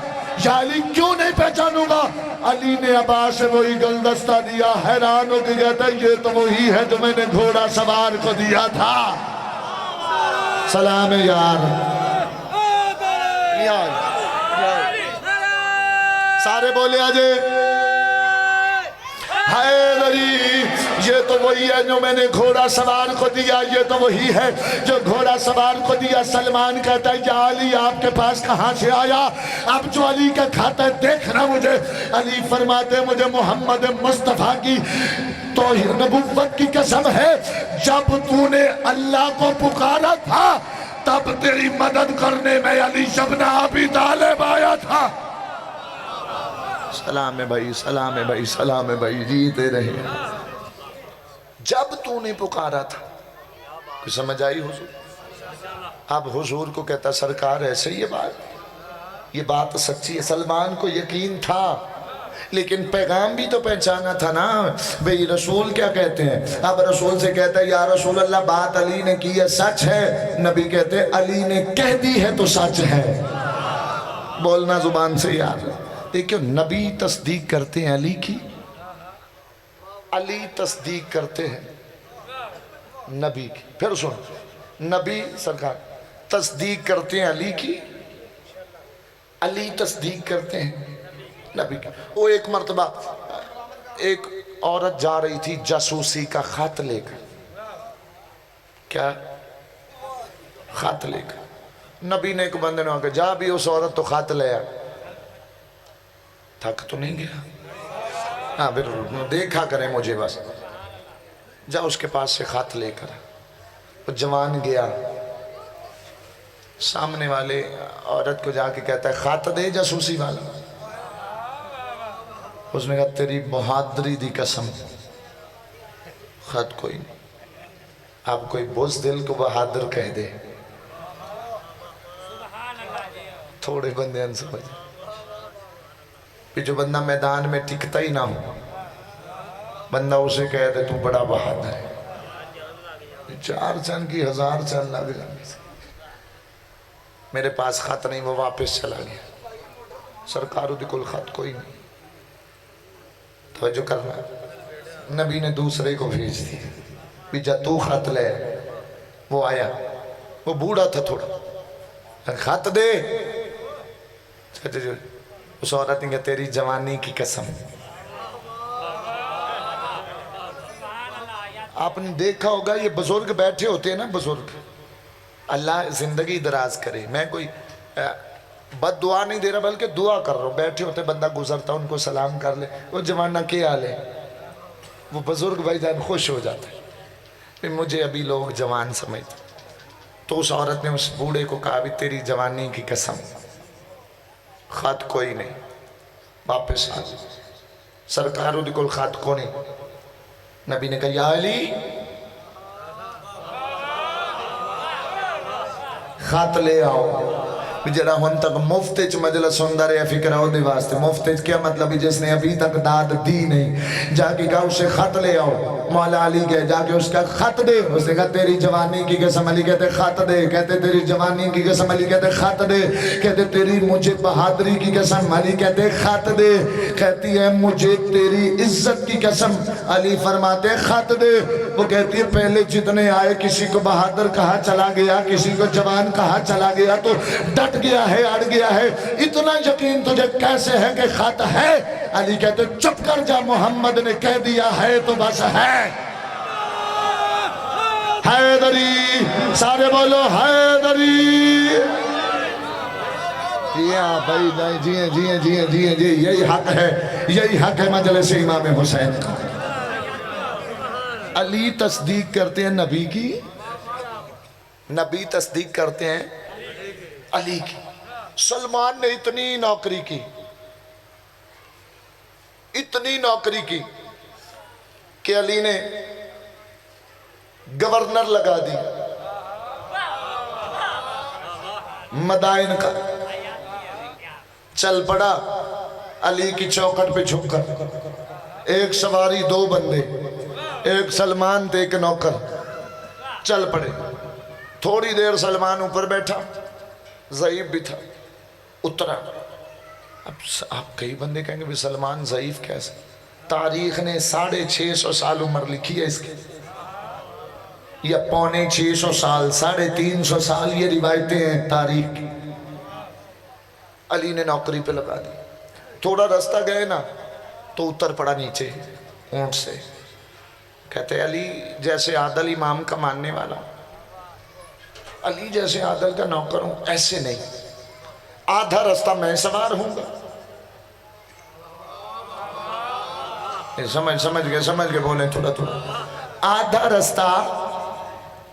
یا علی کیوں نہیں پہچانوں گا؟ علی نے ابا سے وہی گلدستہ دیا. حیران ہو کے کہتا ہے یہ تو وہی ہے جو میں نے گھوڑا سوار کو دیا تھا. سلام یار. سارے بولے آجے حیدری، یہ تو وہی ہے جو میں نے گھوڑا سوار کو دیا، یہ تو وہی ہے جو گھوڑا سوار کو دیا. سلمان کہتا ہے یا علی آپ کے پاس کہاں سے آیا؟ اب جو علی کا کھاتا ہے دیکھنا مجھے. علی فرماتے مجھے محمد مصطفیٰ کی توحید نبوت کی قسم ہے، جب تو نے اللہ کو پکارا تھا تب تیری مدد کرنے میں علی ابن ابی طالب آیا تھا. سلام ہے بھائی، سلام ہے بھائی، سلام ہے بھائی، جیتے رہے. جب تو نے پکارا تھا. کوئی سمجھ آئی حضور؟ اب حضور کو کہتا سرکار ایسے یہ بات سچی ہے. سلمان کو یقین تھا لیکن پیغام بھی تو پہچانا تھا نا بھئی رسول کیا کہتے ہیں. اب رسول سے کہتا ہے یا رسول اللہ بات علی نے کی ہے سچ ہے. نبی کہتے ہیں علی نے کہہ دی ہے تو سچ ہے. بولنا زبان سے یاد. دیکھو نبی تصدیق کرتے ہیں علی کی, علی تصدیق کرتے ہیں نبی کی. پھر سن, نبی سرکار تصدیق کرتے ہیں علی کی, علی تصدیق کرتے ہیں نبی کی. وہ ایک مرتبہ ایک عورت جا رہی تھی جاسوسی کا خط لے کر. کیا خط لے کر. نبی نے ایک بندے نے کہا جا بھی اس عورت تو خط لے آ. تھک تو نہیں گیا؟ ہاں پھر دیکھا کریں مجھے بس. جا اس کے پاس سے خط لے کر. وہ جوان گیا, سامنے والے عورت کو جا کے کہتا ہے خط دے جاسوسی والا. اس نے کہا تیری بہادری دی قسم خط کوئی نہیں. آپ کوئی بزدل کو بہادر کہہ دے, تھوڑے بندے ان سمجھ. جو بندہ میدان میں ٹکتا ہی نہ ہو, بندہ اسے کہہ دے تو بڑا بہادر ہے. 4 چند کی 1000 چند لگ جانے سے. میرے پاس خط نہیں, وہ واپس چلا گیا. سرکارو دی کل خط کوئی نہیں. توجہ کرنا, نبی نے دوسرے کو بھیج دی بھی جا تو خط لے. وہ آیا, وہ بوڑھا تھا تھوڑا, خط دے. اس عورت نے کہا تیری جوانی کی قسم. آپ نے دیکھا ہوگا یہ بزرگ بیٹھے ہوتے ہیں نا, بزرگ, اللہ زندگی دراز کرے. میں کوئی بد دعا نہیں دے رہا بلکہ دعا کر رہا ہوں. بیٹھے ہوتے بندہ گزرتا ان کو سلام کر لے, وہ جوانہ کے حال ہے. وہ بزرگ بھائی جان خوش ہو جاتا ہے مجھے ابھی لوگ جوان سمجھتے. تو اس عورت نے اس بوڑھے کو کہا بھی تیری جوانی کی قسم خط کوئی نہیں. واپس آ. سرکارو دی کول خط کو نہیں. نبی نے کہا یا علی خط لے آؤ. جڑا ہن تک مفت چ مجلس ہوندا رہیا فکر او دے واسطے. مفت کیا مطلب جس نے ابھی تک داد دی نہیں, جا کے کہا اسے خط لے آؤ. مولا علی گئے, جا کے اس کا خط دے. اس نے کہا تیری جوانی کی قسم. علی کہتے خط دے. کہتے تیری جوانی کی قسم. علی کہتے خط دے. کہتے تیری مجھے بہادری کی قسم. علی کہتے خط دے. کہتی ہے مجھے تیری عزت کی قسم. علی فرماتے خط دے. وہ کہتی ہے پہلے جتنے آئے کسی کو بہادر کہا چلا گیا, کسی کو جوان کہا چلا گیا, تو ڈٹ گیا ہے, اڑ گیا ہے. اتنا یقین تجھے کیسے ہے کہ خط ہے؟ علی کہتے چپ کر جا, محمد نے کہہ دیا ہے تو بس ہے. حیدری, سارے بولو حیدری. بھائی جی یہی حق ہے, یہی حق ہے مجلس امام حسین کا. علی تصدیق کرتے ہیں نبی کی, نبی تصدیق کرتے ہیں علی کی. سلمان نے اتنی نوکری کی, اتنی نوکری کی کہ علی نے گورنر لگا دی مدائن کا. چل پڑا علی کی چوکھٹ پہ جھک کر. ایک سواری 2 بندے, ایک سلمان تے ایک نوکر. چل پڑے. تھوڑی دیر سلمان اوپر بیٹھا, ضعیف بھی تھا, اترا. اب آپ کئی بندے کہیں گے بھی سلمان ضعیف کیسے؟ تاریخ نے 650 سال عمر لکھی ہے اس کی, یا 650 سال, 350 سال, یہ روایتیں ہیں تاریخ کی. علی نے نوکری پہ لگا دی. تھوڑا رستہ گئے نا تو اتر پڑا نیچے اونٹ سے. کہتے علی جیسے عادل امام کا ماننے والا, علی جیسے عادل کا نوکر ہوں, ایسے نہیں. آدھا رستہ میں سوار ہوں گا. سمجھ گئے بولیں تھوڑا تھوڑا. آدھا رستہ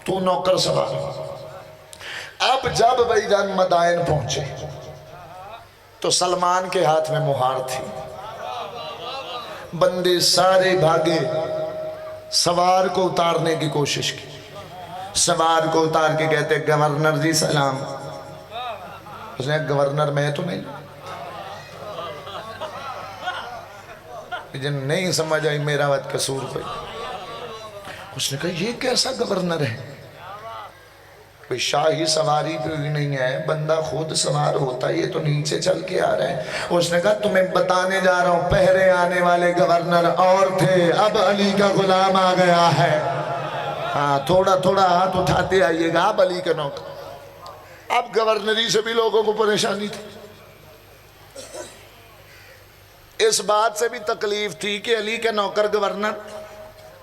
تو نوکر سوار. اب جب بھائی جان مدائن پہنچے تو سلمان کے ہاتھ میں مہار تھی. بندے سارے بھاگے, سوار کو اتارنے کی کوشش کی. سوار کو اتار کے کہتے گورنر جی سلام. اس نے گورنر میں تو نہیں. جن نہیں سمجھ آئی میرا وقت قصور کوئی. اس نے کہا یہ کیسا گورنر ہے؟ کوئی شاہی سواری بھی نہیں ہے، بندہ خود سوار ہوتا ہے، یہ تو نیچے چل کے آ رہے ہیں. اس نے کہا تمہیں بتانے جا رہا ہوں، پہلے آنے والے گورنر اور تھے، اب علی کا غلام آ گیا ہے. ہاں تھوڑا تھوڑا ہاتھ اٹھاتے آئیے گا، اب علی کا نوکر. اب گورنری سے بھی لوگوں کو پریشانی تھی، اس بات سے بھی تکلیف تھی کہ علی کے نوکر گورنر.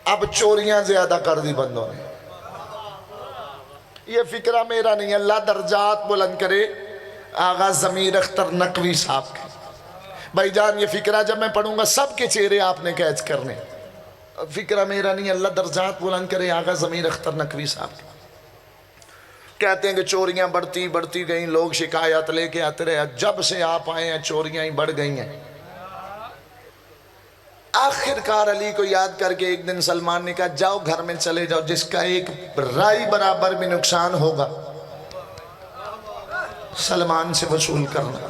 اب چوریاں زیادہ کر دی بندوں نے. یہ فکرہ میرا نہیں، اللہ درجات بلند کرے آغا ضمیر اختر نقوی صاحب کے. بھائی جان یہ فکرہ جب میں پڑھوں گا سب کے چہرے آپ نے کیچ کرنے. فکرہ میرا نہیں، اللہ درجات بلند کرے آغا ضمیر اختر نقوی صاحب کے. کہتے ہیں کہ چوریاں بڑھتی گئیں، لوگ شکایت لے کے آتے رہے. جب سے آپ آئے ہیں چوریاں ہی بڑھ گئی ہیں. آخر کار علی کو یاد کر کے ایک دن سلمان نے کہا جاؤ گھر میں چلے جاؤ، جس کا ایک رائی برابر بھی نقصان ہوگا سلمان سے وصول کرنا.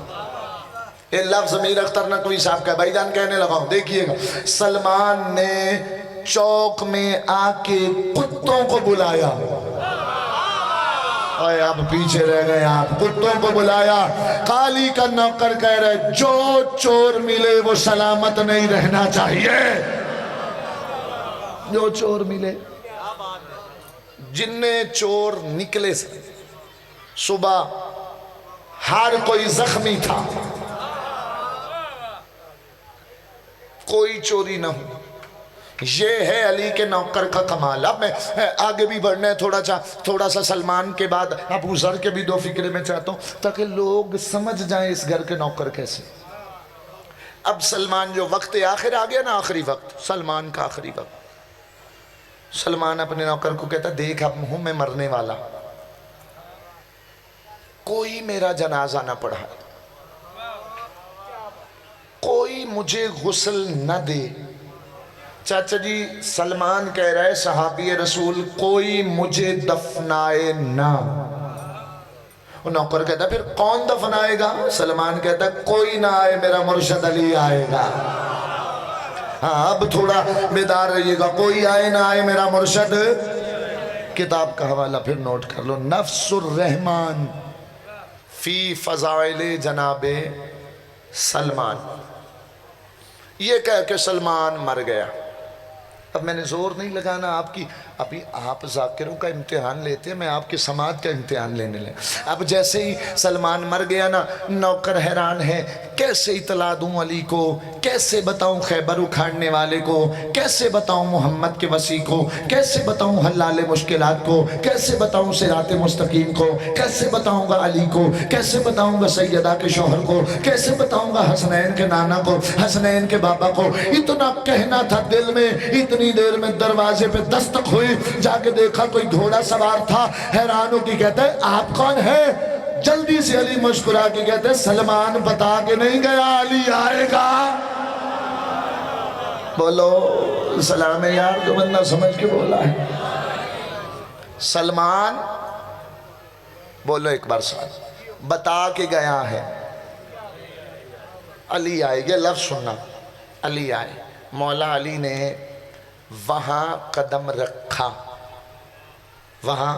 یہ لفظ ضمیر اختر نقوی صاحب کا. بھائی جان کہنے لگا ہوں دیکھیے گا، سلمان نے چوک میں آ کے کتوں کو بلایا. اب پیچھے رہ گئے آپ. کتوں کو بلایا. قالی کا نوکر کہہ رہے جو چور ملے وہ سلامت نہیں رہنا چاہیے. جو چور ملے، جننے چور نکلے سے صبح ہر کوئی زخمی تھا، کوئی چوری نہ ہو. یہ ہے علی کے نوکر کا کمال. اب میں آگے بھی بڑھنا ہے تھوڑا سا سلمان کے بعد ابو ذر کے بھی دو فکرے میں چاہتا ہوں تاکہ لوگ سمجھ جائیں اس گھر کے نوکر کیسے. اب سلمان جو وقت آخر آ گیا نا، آخری وقت، سلمان کا آخری وقت. سلمان اپنے نوکر کو کہتا دیکھ اب ہوں میں مرنے والا، کوئی میرا جنازہ نہ پڑھا، کوئی مجھے غسل نہ دے. چاچا جی سلمان کہہ رہا ہے صحابی رسول کوئی مجھے دفنائے نہ. نوکر کہتا ہے پھر کون دفنائے گا؟ سلمان کہتا ہے کوئی نہ آئے، میرا مرشد علی آئے گا. ہاں اب تھوڑا بیدار رہیے گا، کوئی آئے نہ آئے میرا مرشد. کتاب کا حوالہ پھر نوٹ کر لو، نفس الرحمن فی فضائل جناب سلمان. یہ کہہ کہ سلمان مر گیا. اب میں نے زور نہیں لگانا آپ کی، ابھی آپ ذاکروں کا امتحان لیتے ہیں، میں آپ کے سماعت کا امتحان لینے لیں. اب جیسے ہی سلمان مر گیا نا، نوکر حیران ہے کیسے اطلاع دوں علی کو، کیسے بتاؤں خیبر اکھاڑنے والے کو، کیسے بتاؤں محمد کے وصی کو، کیسے بتاؤں حلال مشکلات کو، کیسے بتاؤں صراط مستقیم کو، کیسے بتاؤں گا علی کو، کیسے بتاؤں گا سیدہ کے شوہر کو، کیسے بتاؤں گا حسنین کے نانا کو، حسنین کے بابا کو. اتنا کہنا تھا دل میں. اتنی دیر میں دروازے پہ دستک ہوئی، جا کے دیکھا کوئی گھوڑا سوار تھا. حیرانوں کی کہتا ہے آپ کون ہیں؟ جلدی سے علی مسکرا کے کہتے ہیں سلمان بتا کے نہیں گیا علی آئے گا. بولو سلام یار جو بندہ سمجھ کے بولا ہے. سلمان بولو ایک بار ساتھ، بتا کے گیا ہے علی آئے. یہ لفظ سننا، علی آئے. مولا علی نے وہاں قدم رکھا، وہاں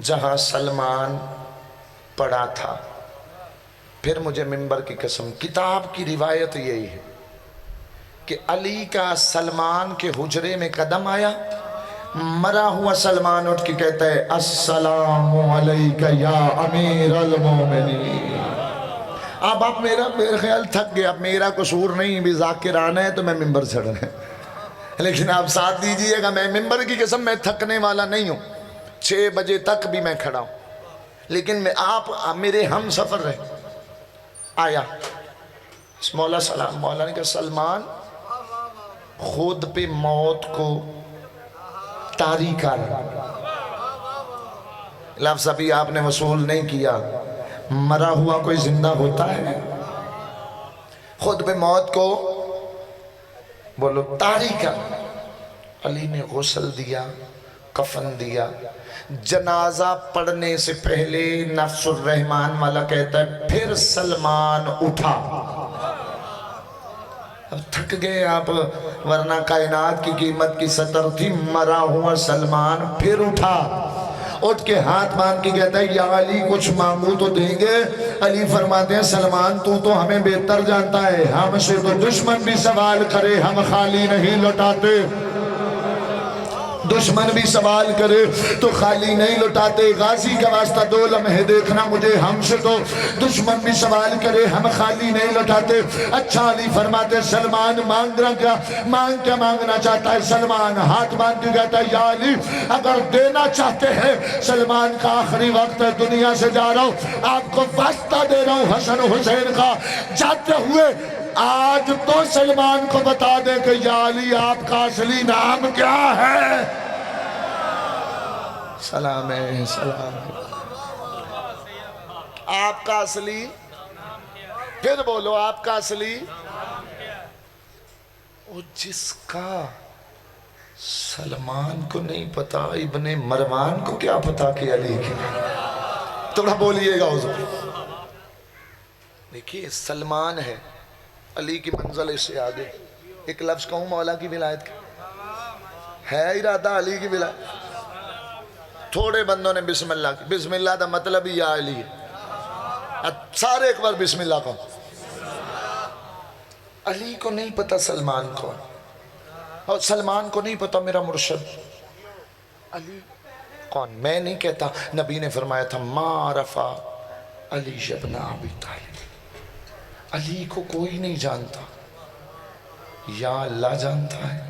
جہاں سلمان پڑا تھا. پھر مجھے منبر کی قسم، کتاب کی روایت یہی ہے کہ علی کا سلمان کے حجرے میں قدم آیا. مرا ہوا سلمان اٹھ کے کہتا ہے السلام علیکہ یا امیر المومنین. اب آپ میرا خیال تھک گیا، اب میرا قصور نہیں، بھی ذاکر آنا ہے تو میں منبر چڑھ رہا ہوں. لیکن آپ ساتھ دیجئے گا، میں منبر کی قسم میں تھکنے والا نہیں ہوں. 6 بجے تک بھی میں کھڑا ہوں، لیکن آپ میرے ہم سفر رہے. آیا مولا نے کہا سلمان خود پہ موت کو طاری کر. لفظ ابھی آپ نے وصول نہیں کیا. مرا ہوا کوئی زندہ ہوتا ہے؟ خود پہ موت کو بولو طاری کر. علی نے غسل دیا، کفن دیا. جنازہ پڑھنے سے پہلے نفس الرحمن والا کہتا ہے پھر سلمان اٹھا. اب تھک گئے آپ، ورنہ کائنات کی قیمت کی سطر تھی، مرا ہوا سلمان پھر اٹھا، اٹھ کے ہاتھ مان کے کہتا ہے یا علی کچھ مانگو تو دیں گے؟ علی فرماتے ہیں سلمان تو ہمیں بہتر جانتا ہے، ہم سے تو دشمن بھی سوال کرے ہم خالی نہیں لوٹاتے، دشمن بھی سوال کرے تو خالی نہیں لٹاتے، غازی کا واسطہ 2 لمحے دیکھنا مجھے، ہم سے تو دشمن بھی سوال کرے ہم خالی نہیں لٹاتے۔ اچھا علی فرماتے سلمان مانگنا کیا مانگنا چاہتا ہے؟ سلمان ہاتھ باندھ کے کہتا ہے یا علی اگر دینا چاہتے ہیں، سلمان کا آخری وقت ہے، دنیا سے جا رہا ہوں، آپ کو واسطہ دے رہا ہوں حسن حسین کا، جاتے ہوئے آج تو سلمان کو بتا دیں کہ یا علی آپ کا اصلی نام کیا ہے؟ سلام ہے، سلام ہے، آپ کا اصلی، پھر بولو آپ کا اصلی، وہ جس کا سلمان کو نہیں پتا ابن مروان کو کیا پتا کہ علی کی، تھوڑا بولیے گا حضور۔ دیکھیے سلمان ہے، علی کی منزل اس سے آگے، ایک لفظ کہوں مولا کی ولایت کا ہے، ارادہ علی کی ولایت، تھوڑے بندوں نے بسم اللہ کی، بسم اللہ دا مطلب ہی یا علی ہے، سارے ایک بار بسم اللہ کہو۔ علی کو نہیں پتا سلمان کون، اور سلمان کو نہیں پتا میرا مرشد علی کون۔ میں نہیں کہتا، نبی نے فرمایا تھا ما رفع علی ابن ابی طالب، علی کو کوئی نہیں جانتا، یا اللہ جانتا ہے،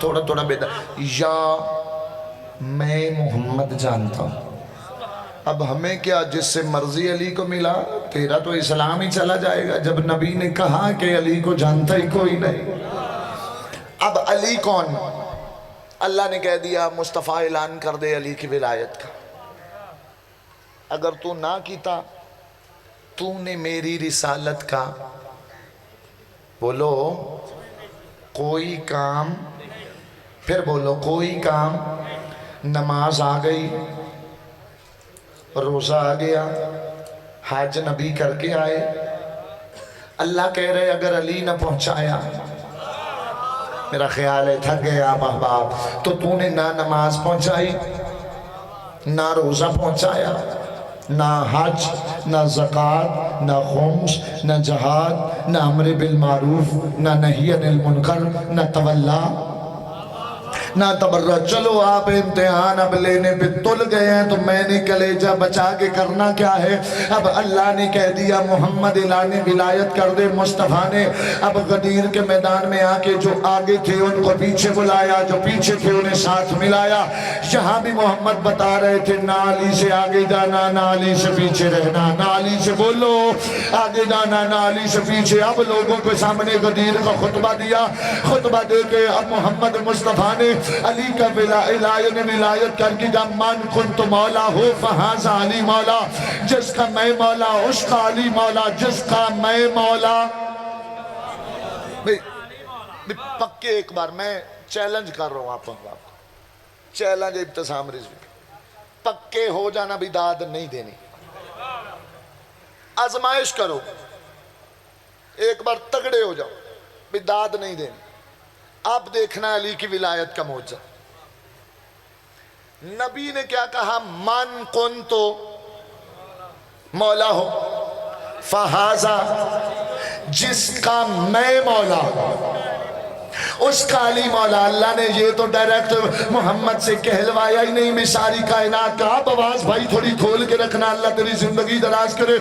تھوڑا بیٹا، یا میں محمد جانتا ہوں۔ اب ہمیں کیا، جس سے مرضی علی کو ملا، تیرا تو اسلام ہی چلا جائے گا جب نبی نے کہا کہ علی کو جانتا ہی کوئی نہیں۔ اب علی کون؟ اللہ نے کہہ دیا مصطفیٰ اعلان کر دے علی کی ولایت کا، اگر تو نہ کیتا تو نے میری رسالت کا، بولو کوئی کام، پھر بولو کوئی کام، نماز آ گئی، روزہ آ گیا، حج نبی کر کے آئے، اللہ کہہ رہے اگر علی نہ پہنچایا، میرا خیال ہے تھک گئے آپ احباب، تو نے نہ نماز پہنچائی، نہ روزہ پہنچایا، نہ حج، نہ زکوٰۃ، نہ خمس، نہ جہاد، نہ امر بالمعروف، نہ نہی عن المنکر، نہ تولا، نہ تبرج۔ چلو آپ امتحان اب لینے پہ تل گئے ہیں تو میں نے کلیجہ بچا کے کرنا کیا ہے؟ اب اللہ نے کہہ دیا محمد اعلان ولایت کر دے مصطفیٰ نے۔ اب غدیر کے میدان میں آ کے جو آگے تھے ان کو پیچھے بلایا، جو پیچھے تھے انہیں ساتھ ملایا۔ یہاں بھی محمد بتا رہے تھے نہ علی سے آگے جانا، نہ علی سے پیچھے رہنا، نہ علی سے بولو آگے جانا، نہ علی سے پیچھے۔ اب لوگوں کے سامنے غدیر کا خطبہ دیا، خطبہ دے کے اب محمد مصطفیٰ نے علی کا ولایت کر کے جب من کنت مولا ہو فہذا علی مولا، جس کا میں مولا اس کا علی مولا، جس کا میں مولا۔ پکے ایک بار میں چیلنج کر رہا ہوں آپ کو، چیلنج ابتسام رضوی، پکے ہو جانا بھی داد نہیں دینی، آزمائش کرو، ایک بار تگڑے ہو جاؤ بھی داد نہیں دینی۔ اب دیکھنا علی کی ولایت کا معجزہ۔ نبی نے کیا کہا؟ من کنتو مولا ہو فہذا، جس کا میں مولا اس کا علی مولا۔ اللہ نے یہ تو ڈائریکٹ محمد سے کہلوایا ہی نہیں، میں ساری کائنات کا۔ آپ آواز بھائی تھوڑی کھول کے رکھنا، اللہ تیری زندگی دراز کرے،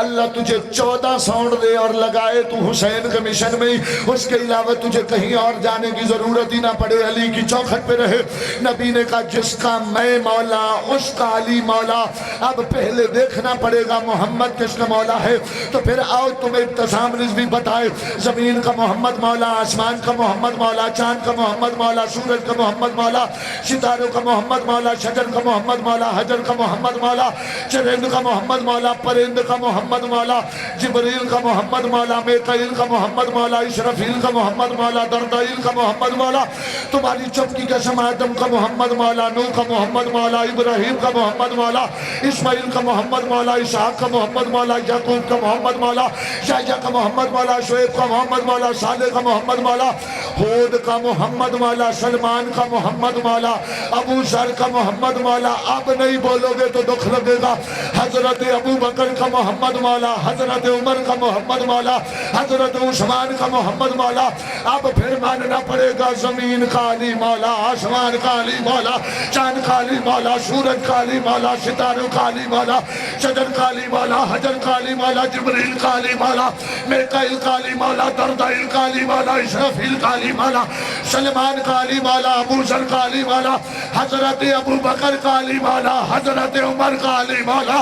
اللہ تجھے 14 ساؤنڈ دے اور لگائے تو حسین کے مشن میں، اس کے علاوہ تجھے کہیں اور جانے کی ضرورت ہی نہ پڑے، علی کی چوکھٹ پہ رہے۔ نبی نے کہا جس کا میں مولا اس کا علی مولا۔ اب پہلے دیکھنا پڑے گا محمد کس کا مولا ہے، تو پھر آؤ تمہیں ابتسام رضوی بتائے، زمین کا محمد مولا، آسمان کا محمد مولا، چاند کا محمد مولا، سورج کا محمد مولا، ستاروں کا محمد مولا، شجر کا محمد مولا، حجر کا محمد مولا، چرند کا محمد مولا، پرند کا محمد مولا، جبریل کا محمد مولا، میکائیل کا محمد مولا، اسرافیل کا محمد مولا، دردائیل کا محمد مولا، تمہاری چپکی قسم آدم کا محمد مولا، نوح کا محمد مولا، ابراہیم کا محمد مولا، اسماعیل کا محمد مولا، اسحاق کا محمد مولا، یعقوب کا محمد مولا، یحییٰ کا محمد مولا، شعیب کا محمد مولا، صالح کا محمد مولا، ہود کا محمد مولا، سلمان کا محمد مولا، ابو ذر کا محمد مولا. اب نہیں بولو گے تو دکھ لگے گا. حضرت ابو بکر کا محمد مولا، حضرت عمر کا محمد مولا، حضرت عثمان کا محمد مولا. اب پھر ماننا پڑے گا زمین کا علی مولا، آسمان کا علی مولا، چاند کا علی مولا، سورج کا علی مولا، ستاروں کا علی مولا، شجر کا علی مولا، حجر کا علی مولا، جبریل کا علی مولا، میکائیل کا علی مولا، دردائیل کا علی مولا، اسرافیل کا علی مولا، سلمان کا علی مولا، ابو ذر کا علی مولا، حضرت ابو بکر کا علی مولا، حضرت عمر کا علی مولا.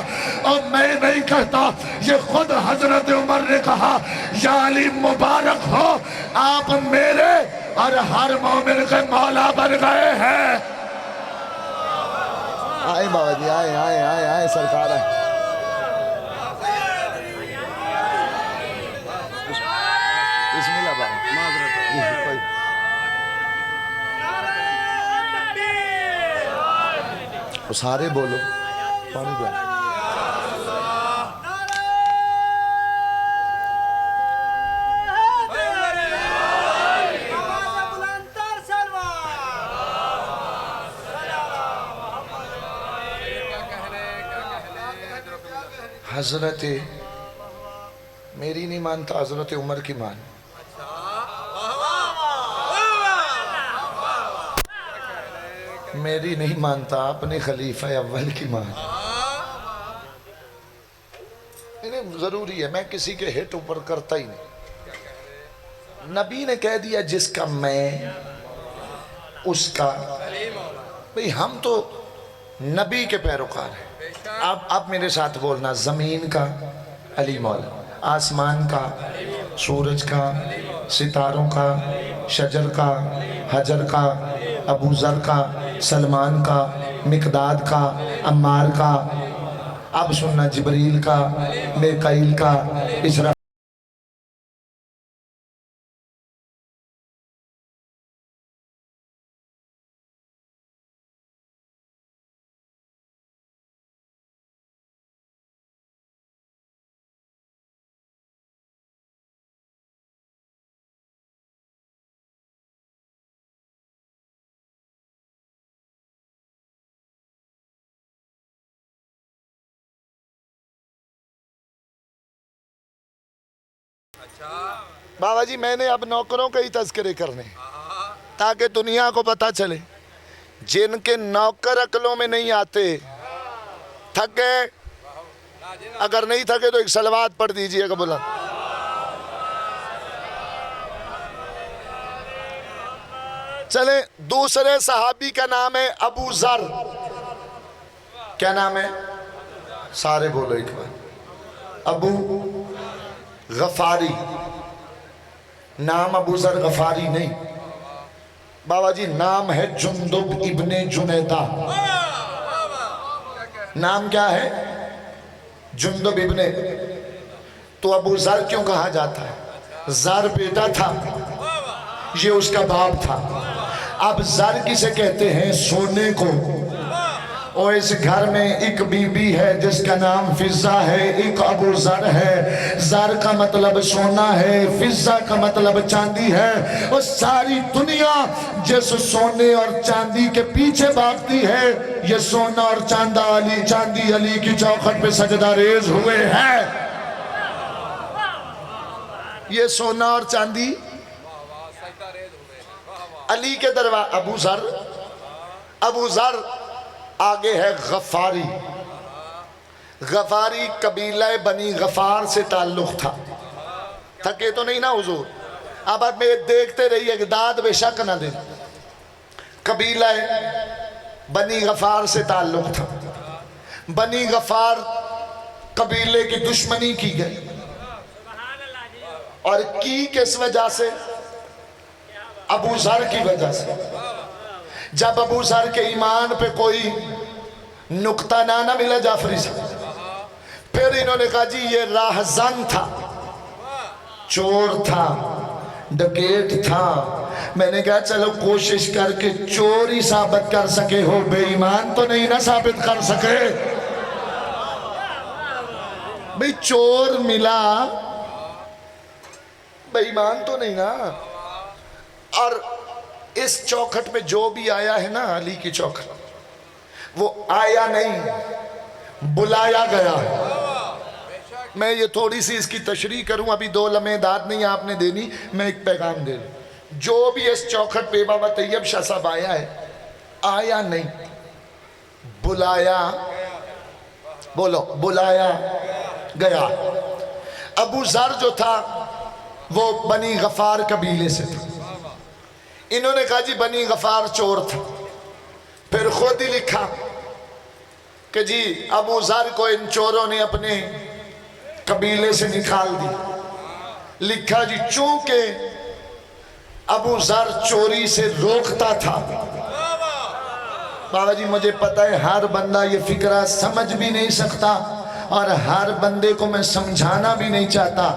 اور میں نہیں کہتا، یہ خود حضرت عمر نے کہا یا علی مبارک ہو، آپ میرے اور ہر مومن کے مولا بن گئے ہیں. آئے بابا جی، آئے آئے آئے آئے سرکار ہے. بسم اللہ بابا. سارے بولو پانی پہ. حضرت میری نہیں مانتا، حضرت عمر کی مان. میری نہیں مانتا، اپنے خلیفہ اول کی مان. ضروری ہے، میں کسی کے ہٹ اوپر کرتا ہی نہیں. نبی نے کہہ دیا جس کا میں اس کا. بھئی ہم تو نبی کے پیروکار ہیں. اب میرے ساتھ بولنا، زمین کا علی مولا، آسمان کا، سورج کا، ستاروں کا، شجر کا، حجر کا، ابو ذر کا، سلمان کا، مقداد کا، عمار کا. اب سننا، جبریل کا، میکائیل کا، اسرافیل بابا جی میں نے اب نوکروں کے ہی تذکرے کرنے تاکہ دنیا کو پتہ چلے. جن کے نوکر عقلوں میں نہیں آتے تھک گئے، اگر نہیں تھکے تو ایک صلوات پڑھ دیجئے گا بلند. چلیں، دوسرے صحابی کا نام ہے ابو ذر. کیا نام ہے؟ سارے بولو ایک بار. ابو غفاری. نام ابو ذر غفاری نہیں بابا جی، نام ہے جندب ابن جنیدہ. نام کیا ہے؟ جندب ابن. تو ابو ذر کیوں کہا جاتا ہے؟ ذر بیٹا تھا، یہ اس کا باپ تھا. اب ذر کسے کہتے ہیں؟ سونے کو. اور اس گھر میں ایک بی بی ہے جس کا نام فضہ ہے، ایک ابو ذر ہے. ذر کا مطلب سونا ہے، فضہ کا مطلب چاندی ہے. اور ساری دنیا جس سونے اور چاندی کے پیچھے بھاگتی ہے، یہ سونا اور چاندی علی کی چوکھٹ پہ سجدہ ریز ہوئے ہیں. یہ سونا اور چاندی علی کے دروازے. ابو ذر آگے ہے غفاری. غفاری قبیلہ بنی غفار سے تعلق تھا. تھکے تو نہیں نا حضور؟ اب میں دیکھتے رہیے کہ داد بے شک نہ دیں. قبیلہ بنی غفار سے تعلق تھا. بنی غفار قبیلے کی دشمنی کی گئی، اور کی کس وجہ سے؟ ابو ذر کی وجہ سے. جب ابو ذر کے ایمان پہ کوئی نقطہ نہ ملا جعفری سے، پھر انہوں نے کہا جی یہ راہزن تھا، چور تھا، ڈکیٹ تھا. میں نے کہا چلو کوشش کر کے چور ہی ثابت کر سکے ہو، بے ایمان تو نہیں نہ ثابت کر سکے. بھئی چور ملا، بے ایمان تو نہیں نا. اور اس چوکھٹ پہ جو بھی آیا ہے نا، علی کی چوکھٹ، وہ آیا نہیں، بلایا گیا ہے. میں یہ تھوڑی سی اس کی تشریح کروں، ابھی 2 لمحے داد نہیں آپ نے دینی، میں ایک پیغام دے لوں. جو بھی اس چوکھٹ پہ بابا طیب شاہ صاحب آیا ہے، آیا نہیں، بلایا، بولو بلایا گیا. ابو ذر جو تھا وہ بنی غفار قبیلے سے تھا. انہوں نے کہا جی بنی غفار چور تھا. پھر خود ہی لکھا کہ جی ابو ذر کو ان چوروں نے اپنے قبیلے سے نکال دی. لکھا جی چونکہ ابو ذر چوری سے روکتا تھا. بابا جی مجھے پتہ ہے ہر بندہ یہ فکرہ سمجھ بھی نہیں سکتا اور ہر بندے کو میں سمجھانا بھی نہیں چاہتا.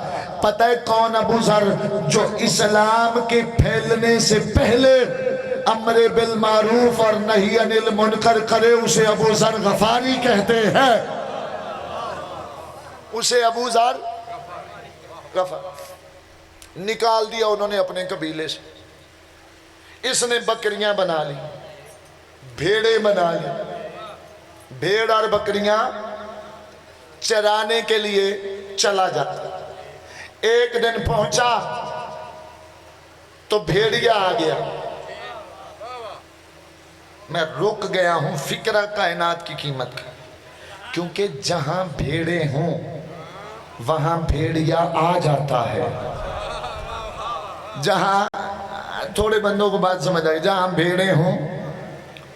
پتہ ہے کون ابو ذر؟ جو اسلام کے پھیلنے سے پہلے امر بالمعروف اور نہی عن المنکر کرے، اسے ابو ذر غفاری کہتے ہیں. اسے ابو ذر غفار. نکال دیا انہوں نے اپنے قبیلے سے. اس نے بکریاں بنا لی، بھیڑیں بنا لی. بھیڑ اور بکریاں چرانے کے لیے چلا جاتا. ایک دن پہنچا تو بھیڑیا آ گیا. میں رک گیا ہوں فکرہ کائنات کی قیمت کا، کیونکہ جہاں بھیڑیں ہوں وہاں بھیڑیا آ جاتا ہے. جہاں تھوڑے بندوں کو بات سمجھ آئی، جہاں بھیڑیں ہوں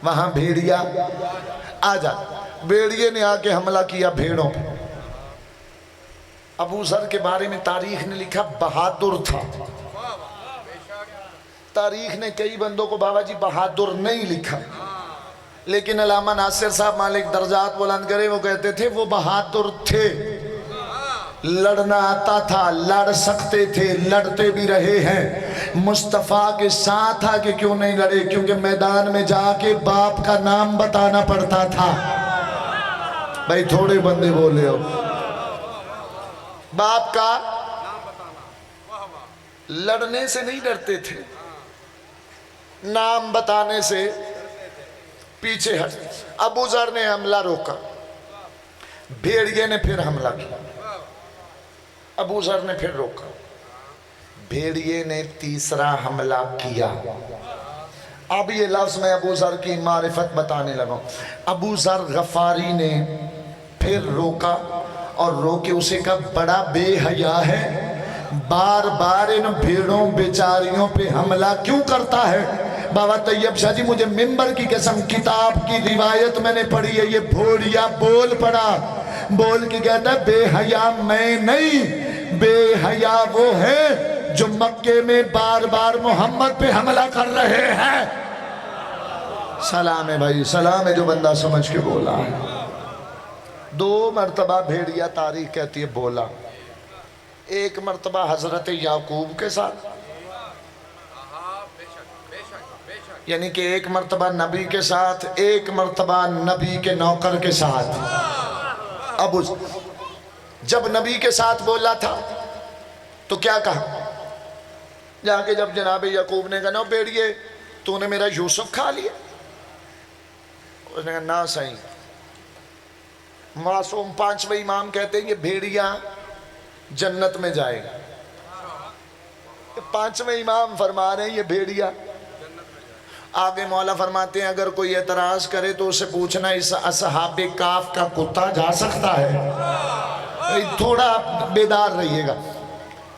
وہاں بھیڑیا آ جاتا. بھیڑیے نے آ کے حملہ کیا بھیڑوں پہ. ابو ذر کے بارے میں تاریخ نے لکھا بہادر تھا. تاریخ نے کئی بندوں کو بابا جی بہادر نہیں لکھا، لیکن علامہ ناصر صاحب مالک درجات بلند کرے وہ کہتے تھے وہ بہادر تھے. لڑنا آتا تھا، لڑ سکتے تھے، لڑتے بھی رہے ہیں. مصطفیٰ کے ساتھ آ کے کیوں نہیں لڑے؟ کیونکہ میدان میں جا کے باپ کا نام بتانا پڑتا تھا. بھائی تھوڑے بندے بولے ہو، باپ کا لڑنے سے نہیں ڈرتے تھے، نام بتانے سے پیچھے ہٹ. ابو ذر نے حملہ روکا، بھیڑیے نے پھر حملہ کیا. ابو ذر نے پھر روکا، بھیڑیے نے تیسرا حملہ کیا. اب یہ لفظ میں ابو ذر کی معرفت بتانے لگا. ابو ذر غفاری نے پھر روکا اور روکے اسے کہا بڑا بے حیا ہے، بار بار ان بھیڑوں بیچاریوں پہ حملہ کیوں کرتا ہے؟ بابا طیب شاہ جی مجھے ممبر کی قسم کتاب کی روایت میں نے پڑھی ہے، یہ بھوڑیا بول پڑا، بول کے کہتا ہے بے حیا میں نہیں، بے حیا وہ ہے جو مکے میں بار بار محمد پہ حملہ کر رہے ہیں. سلام ہے بھائی، سلام ہے جو بندہ سمجھ کے بولا ہے. 2 مرتبہ بھیڑیا تاریخ کہتی ہے بولا. ایک مرتبہ حضرت یعقوب کے ساتھ، یعنی کہ ایک مرتبہ نبی کے ساتھ، ایک مرتبہ نبی کے نوکر کے ساتھ. ابو جب نبی کے ساتھ بولا تھا تو کیا کہا؟ جا کے جب جناب یعقوب نے کہا نا بیڑیے تو نے میرا یوسف کھا لیا. اس نے کہا نا صحیح. معصوم 5ویں امام کہتے ہیں یہ بھیڑیا جنت میں جائے گا. 5ویں امام فرما رہے ہیں یہ بھیڑیا. آگے مولا فرماتے ہیں اگر کوئی اعتراض کرے تو اسے پوچھنا اس اصحاب کاف کا کتا جا سکتا ہے؟ تھوڑا بیدار رہیے گا،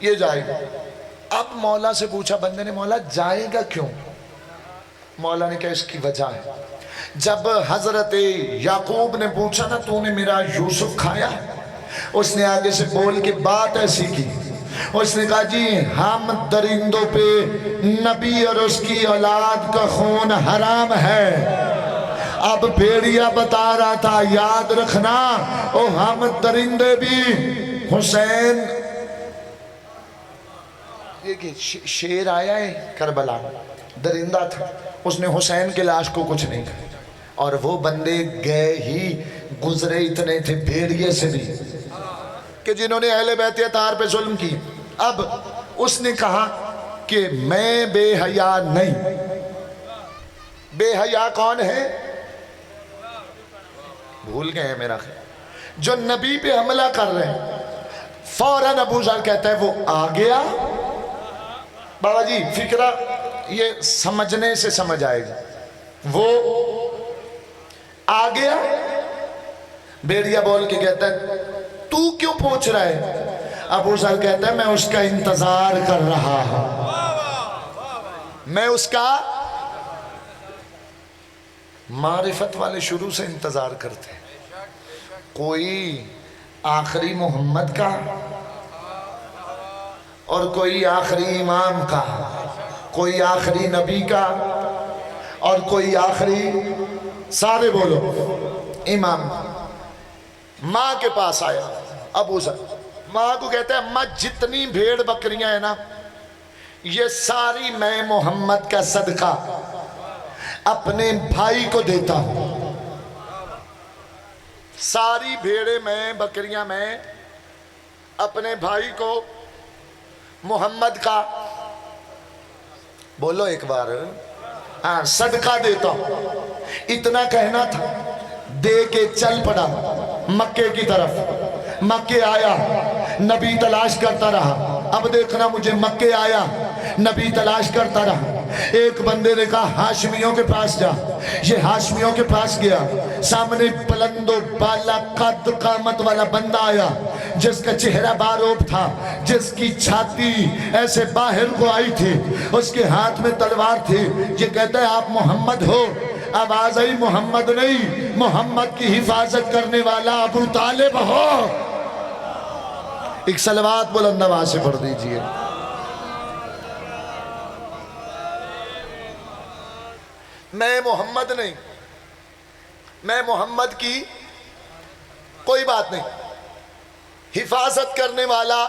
یہ جائے گا. اب مولا سے پوچھا بندے نے مولا جائے گا کیوں؟ مولا نے کہا اس کی وجہ ہے. جب حضرت یعقوب نے پوچھا نا تو نے میرا یوسف کھایا، اس نے آگے سے بول کے بات ایسی کی اس نے کہا جی ہم درندوں پہ نبی اور اس کی اولاد کا خون حرام ہے۔ اب بھیڑیا بتا رہا تھا یاد رکھنا او ہم درندے بھی حسین، یہ شیر آیا ہے کربلا، درندہ تھا، اس نے حسین کے لاش کو کچھ نہیں کہا، اور وہ بندے گئے ہی گزرے اتنے تھے بھیڑیے سے بھی کہ جنہوں نے اہل بیت اطہار پہ ظلم کی۔ اب اس نے کہا کہ میں بے حیا نہیں۔ بے حیا کون ہے؟ بھول گئے ہیں میرا خیال، جو نبی پہ حملہ کر رہے ہیں۔ فوراً ابو ذر کہتا ہے وہ آ گیا۔ بابا جی فکرہ یہ سمجھنے سے سمجھ آئے گا، وہ آ گیا۔ بیڑیا بول کے کہتا ہے تو کیوں پوچھ رہا ہے؟ ابو ذر کہتا ہے میں اس کا انتظار کر رہا ہوں، میں اس کا، معرفت والے شروع سے انتظار کرتے ہیں، کوئی آخری محمد کا اور کوئی آخری امام کا، کوئی آخری نبی کا اور کوئی آخری، سارے بولو، امام۔ ماں کے پاس آیا ابو ذر، ماں کو کہتا ہے اماں جتنی بھیڑ بکریاں ہیں نا یہ ساری میں محمد کا صدقہ اپنے بھائی کو دیتا ہوں، ساری بھیڑیں میں بکریاں میں اپنے بھائی کو محمد کا، بولو ایک بار، ہاں صدقہ دیتا ہوں۔ اتنا کہنا تھا، دے کے چل پڑا مکے کی طرف۔ مکے آیا، نبی تلاش کرتا رہا، اب دیکھنا مجھے مکے آیا، نبی تلاش کرتا رہا۔ ایک بندے نے کہا ہاشمیوں کے پاس جا، یہ ہاشمیوں کے پاس گیا، سامنے بلند و بالا قد قامت والا بندہ آیا جس کا چہرہ باروب تھا، جس کی چھاتی ایسے باہر کو آئی تھی، اس کے ہاتھ میں تلوار تھی۔ یہ کہتا ہے آپ محمد ہو؟ آواز آئی محمد نہیں، محمد کی حفاظت کرنے والا ابو طالب ہو۔ ایک صلوات بلند آواز سے پڑھ دیجئے۔ میں محمد نہیں، میں محمد کی کوئی بات نہیں، حفاظت کرنے والا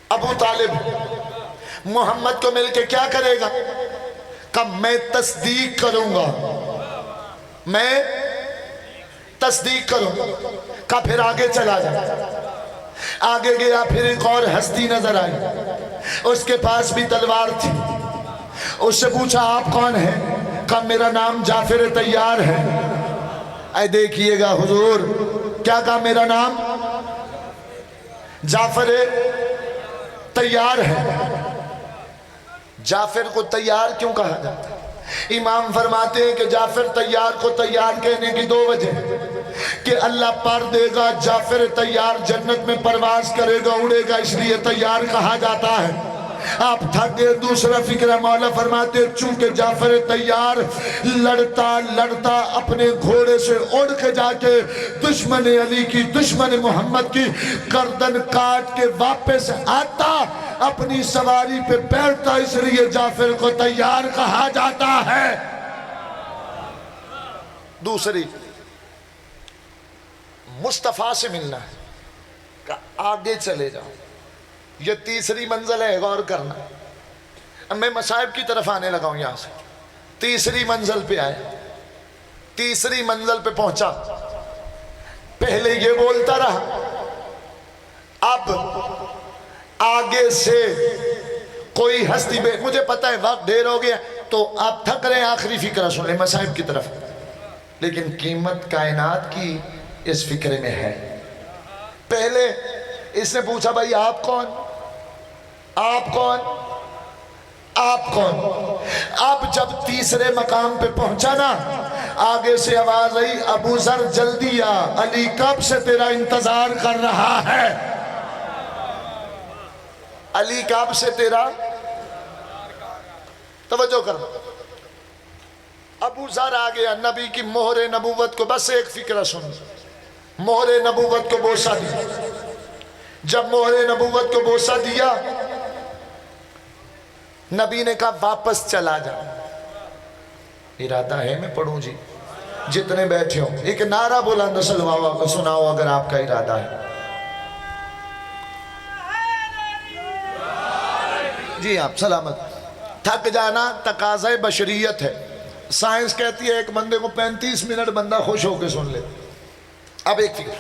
ابو طالب۔ محمد کو مل کے کیا کرے گا؟ کہ میں تصدیق کروں گا، میں تصدیق کروں گا۔ کہ پھر آگے چلا جائے، آگے گیا، پھر ایک اور ہستی نظر آئی، اس کے پاس بھی تلوار تھی۔ اس سے پوچھا آپ کون ہیں؟ کہا میرا نام جعفر طیار ہے۔ اے دیکھئے گا حضور، کیا کہا؟ میرا نام جعفر طیار ہے۔ جعفر کو تیار کیوں کہا جاتا ہے؟ امام فرماتے ہیں کہ جعفر طیار کو تیار کہنے کی دو وجہ، کہ اللہ پر دے گا جعفر طیار جنت میں پرواز کرے گا، اڑے گا، اس لیے طیار کہا جاتا ہے۔ آپ تھک گئے۔ دوسرا فکرہ مولا فرماتے چونکہ جعفر طیار لڑتا لڑتا اپنے گھوڑے سے اڑ کے جا کے دشمن علی کی، دشمن محمد کی گردن کاٹ کے واپس آتا، اپنی سواری پہ بیٹھتا، اس لیے جعفر کو طیار کہا جاتا ہے۔ دوسری، مصطفیٰ سے ملنا ہے کہ آگے چلے جاؤ۔ یہ تیسری منزل ہے، غور کرنا۔ اب میں مصائب کی طرف آنے لگا ہوں یہاں سے۔ تیسری منزل پہ آیا، تیسری منزل پہ پہنچا، پہلے یہ بولتا رہا، اب آگے سے کوئی ہستی بے، مجھے پتہ ہے وقت دیر ہو گیا تو آپ تھک رہے ہیں، آخری فکرہ سن لیں مصائب کی طرف، لیکن قیمت کائنات کی اس فکرے میں ہے۔ پہلے اس نے پوچھا بھائی آپ کون؟ آپ کون؟ آپ کون؟ اب جب تیسرے مقام پہ پہنچا نا، آگے سے آواز آئی ابو ذر جلدی آ، علی کب سے تیرا انتظار کر رہا ہے۔ علی کب سے تیرا، توجہ کرنا، ابو ذر آ گیا، نبی کی مہر نبوت کو، بس ایک فکرہ سن، مہر نبوت کو بوسہ دی۔ جب مہر نبوت کو بوسہ دیا، نبی نے کہا واپس چلا جا۔ ارادہ ہے میں پڑھوں جی؟ جتنے بیٹھے ہو ایک نعرہ بلند سناؤ اگر آپ کا ارادہ ہے۔ جی آپ سلامت۔ تھک جانا تقاضۂ بشریت ہے۔ سائنس کہتی ہے ایک بندے کو 35 منٹ بندہ خوش ہو کے سن لے۔ اب ایک فکر،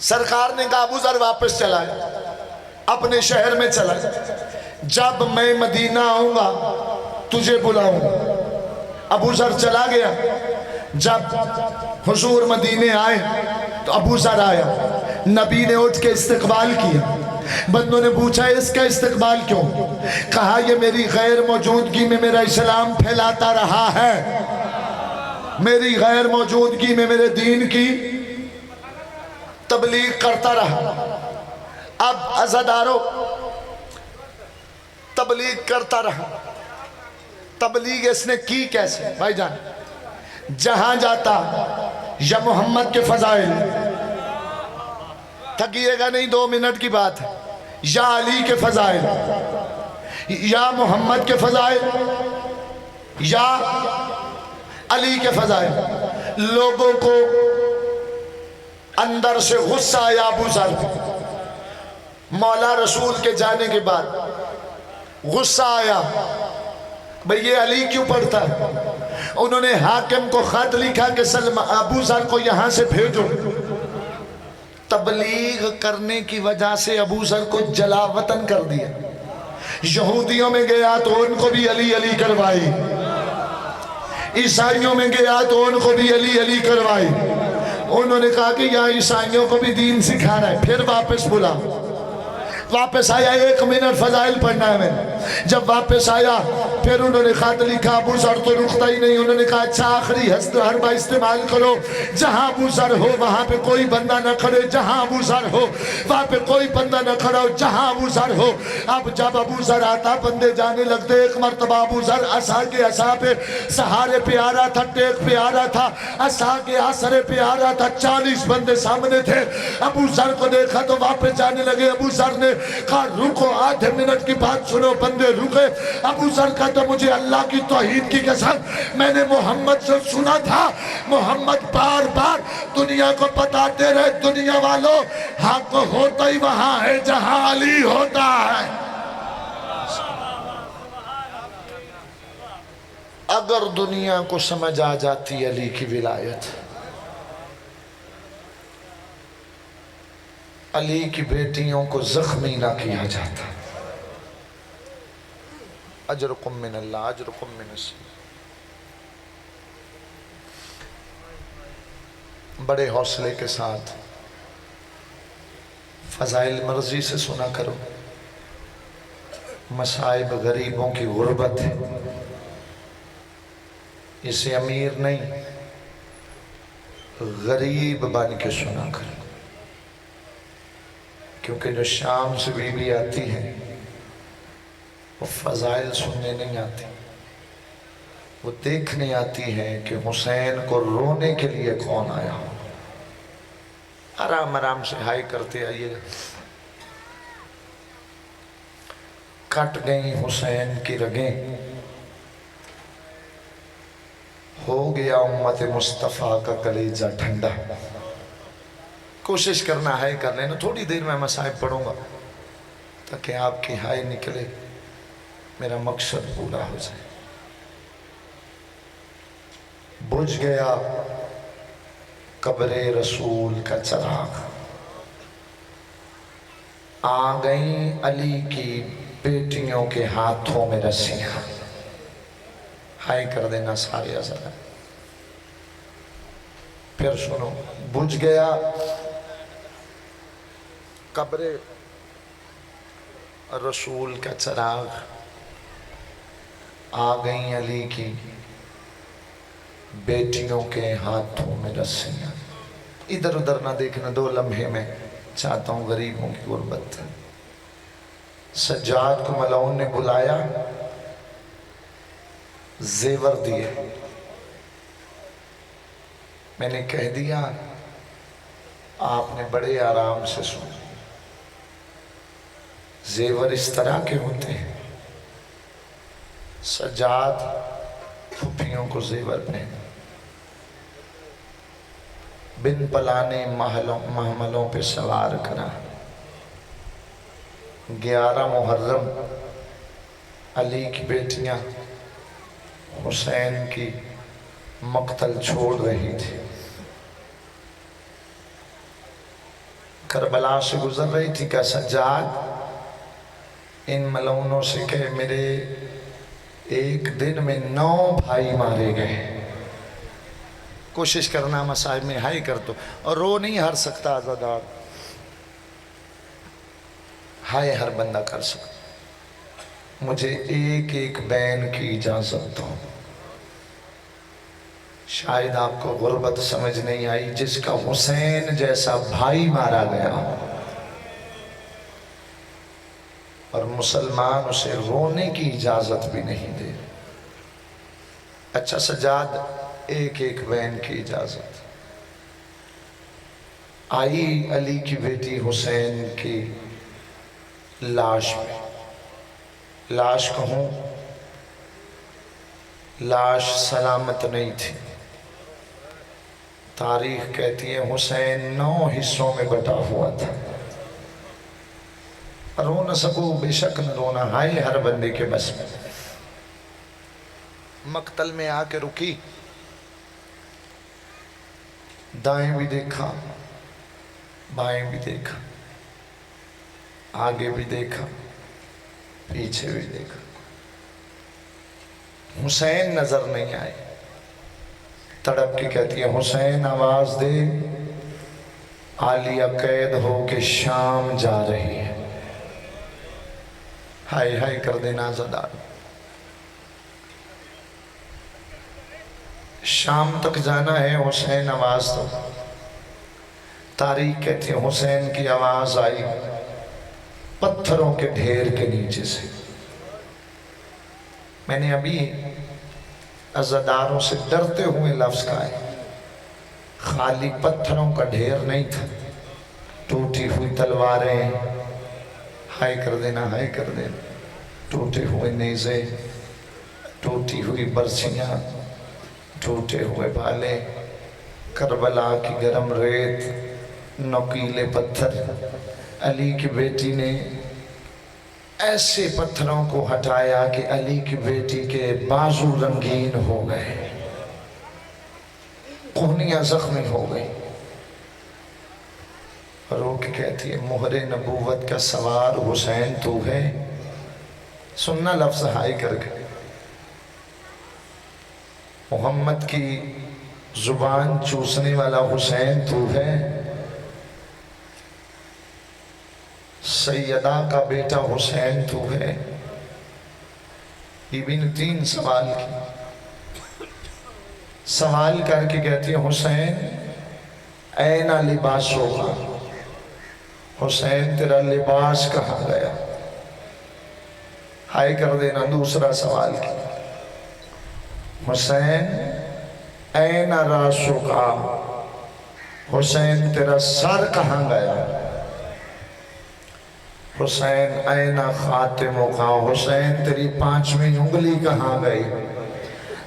سرکار نے کہا ابو ذر واپس چلا جا، اپنے شہر میں چلا جا، جب میں مدینہ آؤں گا تجھے بلاؤں گا۔ ابو ذر چلا گیا۔ جب حضور مدینے آئے تو ابو ذر آیا، نبی نے اٹھ کے استقبال کیا۔ بندوں نے پوچھا اس کا استقبال کیوں؟ کہا یہ میری غیر موجودگی میں میرا اسلام پھیلاتا رہا ہے، میری غیر موجودگی میں میرے دین کی تبلیغ کرتا رہا۔ اب عزادارو تبلیغ کرتا رہا، تبلیغ اس نے کی کیسے؟ بھائی جان جہاں جاتا یا محمد کے فضائل، تھکیے گا نہیں 2 منٹ کی بات ہے، یا علی کے فضائل، یا محمد کے فضائل، یا علی کے فضائل، لوگوں کو اندر سے غصہ آیا ابو ذر پہ۔ مولا رسول کے جانے کے بعد غصہ آیا، بھئی یہ علی کیوں پڑھتا ہے؟ انہوں نے حاکم کو خط لکھا کہ ابو ذر کو یہاں سے بھیجو۔ تبلیغ کرنے کی وجہ سے ابو ذر کو جلا وطن کر دیا۔ یہودیوں میں گیا تو ان کو بھی علی علی کروائی، عیسائیوں میں گیا تو ان کو بھی علی علی کروائی۔ انہوں نے کہا کہ یہاں عیسائیوں کو بھی دین سکھانا ہے، پھر واپس بلا۔ واپس آیا 1 منٹ فضائل پڑھنا ہے میں نے۔ جب واپس آیا پھر انہوں نے خط لکھا، ابو ذر تو رکتا ہی نہیں۔ انہوں نے کہا اچھا آخری حربہ استعمال کرو، جہاں ابو ذر ہو وہاں پہ کوئی بندہ نہ کھڑے، جہاں ابو ذر ہو وہاں پہ کوئی بندہ نہ کھڑا ہو، جہاں ابو ذر ہو۔ اب جب ابو ذر آتا بندے جانے لگتے۔ ایک مرتبہ ابو ذر عصا کے عصا پہ سہارے پہ آ رہا تھا، ٹیک پہ آ رہا تھا، عصا کے آسرے پہ آ رہا تھا۔ 40 بندے سامنے تھے۔ ابو ذر کو دیکھا تو واپس جانے لگے۔ ابو ذر نے کہا رکو، آدھے منٹ کی بات سنو۔ بندے رکے۔ ابو ذر کا تو مجھے اللہ کی توحید کی قسم میں نے محمد سے سنا تھا، محمد بار بار دنیا کو بتاتے رہے دنیا والوں حق ہوتا ہی وہاں ہے جہاں علی ہوتا ہے۔ اگر دنیا کو سمجھ آ جاتی علی کی ولایت، علی کی بیٹیوں کو زخمی نہ کیا جاتا۔ اجرکم من اللہ، اجرکم من السماء۔ بڑے حوصلے کے ساتھ فضائل مرضی سے سنا کرو۔ مصائب غریبوں کی غربت ہے، اسے امیر نہیں غریب بن کے سنا کرو، کیونکہ جو شام سے بی بی آتی ہے وہ فضائل سننے نہیں آتی، وہ دیکھنے آتی ہے کہ حسین کو رونے کے لیے کون آیا ہو۔ آرام آرام سے ہائی کرتے آئیے گا۔ کٹ گئی حسین کی رگیں، ہو گیا امت مصطفیٰ کا کلیجہ ٹھنڈا۔ کوشش کرنا ہائی کر لینا، تھوڑی دیر میں مصائب پڑھوں گا تاکہ آپ کی ہائی نکلے، میرا مقصد پورا ہو جائے۔ بجھ گیا قبر رسول کا چراغ، آ گئیں علی کی بیٹیوں کے ہاتھوں میں رسیاں۔ ہائی کر دینا سارے ذرا، پھر سنو۔ بجھ گیا قبر رسول کا چراغ، آ گئیں علی کی بیٹیوں کے ہاتھوں میں رسیاں۔ ادھر ادھر نہ دیکھنا، 2 لمحے میں چاہتا ہوں غریبوں کی غربت۔ سجاد کو ملعون نے بلایا، زیور دیے، میں نے کہہ دیا آپ نے بڑے آرام سے سنا، زیور اس طرح کے ہوتے ہیں. سجاد پھوپھیوں کو زیور پہنے، بن پلانے محملوں پہ سوار کرا. 11 محرم علی کی بیٹیاں حسین کی مقتل چھوڑ رہی تھی، کربلا سے گزر رہی تھی. کہ سجاد ان ملعونوں سے کہ میرے ایک دن میں 9 بھائی مارے گئے. کوشش کرنا مسائل میں ہائی کر دو، اور رو نہیں ہر سکتا آزادار، ہائے ہر بندہ کر سکتا. مجھے ایک ایک بین کی اجازت دو. شاید آپ کو غربت سمجھ نہیں آئی، جس کا حسین جیسا بھائی مارا گیا اور مسلمان اسے رونے کی اجازت بھی نہیں دے. اچھا سجاد ایک ایک بین کی اجازت. آئی علی کی بیٹی حسین کی لاش میں. لاش کہوں، لاش سلامت نہیں تھی. تاریخ کہتی ہے حسین 9 حصوں میں بٹا ہوا تھا. رو نہ سکو، بے شک نہ رونا، ہائے ہر بندے کے بس میں. مقتل میں آ کے رکی، دائیں بھی دیکھا، بائیں بھی دیکھا، آگے بھی دیکھا، پیچھے بھی دیکھا. حسین نظر نہیں آئے. تڑپ کے کہتی ہے حسین آواز دے، عالیہ قید ہو کے شام جا رہی ہے. ہائے ہائے کر دینا زدار. شام تک جانا ہے، حسین آواز دو. تاریخ کہتی ہے حسین کی آواز آئی پتھروں کے ڈھیر کے نیچے سے. میں نے ابھی عزاداروں سے ڈرتے ہوئے لفظ کہا ہے، خالی پتھروں کا ڈھیر نہیں تھا، ٹوٹی ہوئی تلواریں، ہائے کر دینا، ہائے کر دینا، ٹوٹے ہوئے نیزے، ٹوٹی ہوئی برچھیاں، ٹوٹے ہوئے بالے، کربلا کی گرم ریت، نوکیلے پتھر. علی کی بیٹی نے ایسے پتھروں کو ہٹایا کہ علی کی بیٹی کے بازو رنگین ہو گئے، کونیاں زخمی ہو گئی. رو کے کہتی ہے مہر نبوت کا سوار حسین تو ہے. سننا لفظ ہائی کر کے، محمد کی زبان چوسنے والا حسین تو ہے. سیدہ کا بیٹا حسین تو ہے. بی بی نے 3 سوال کی. سوال کر کے کہتی ہے حسین این لباسو کا، حسین تیرا لباس کہاں گیا. ہائے کر دینا. دوسرا سوال کی، حسین این راسو کا، حسین تیرا سر کہاں گیا. حسین این خاتم کا، حسین تیری 5ویں انگلی کہاں گئی.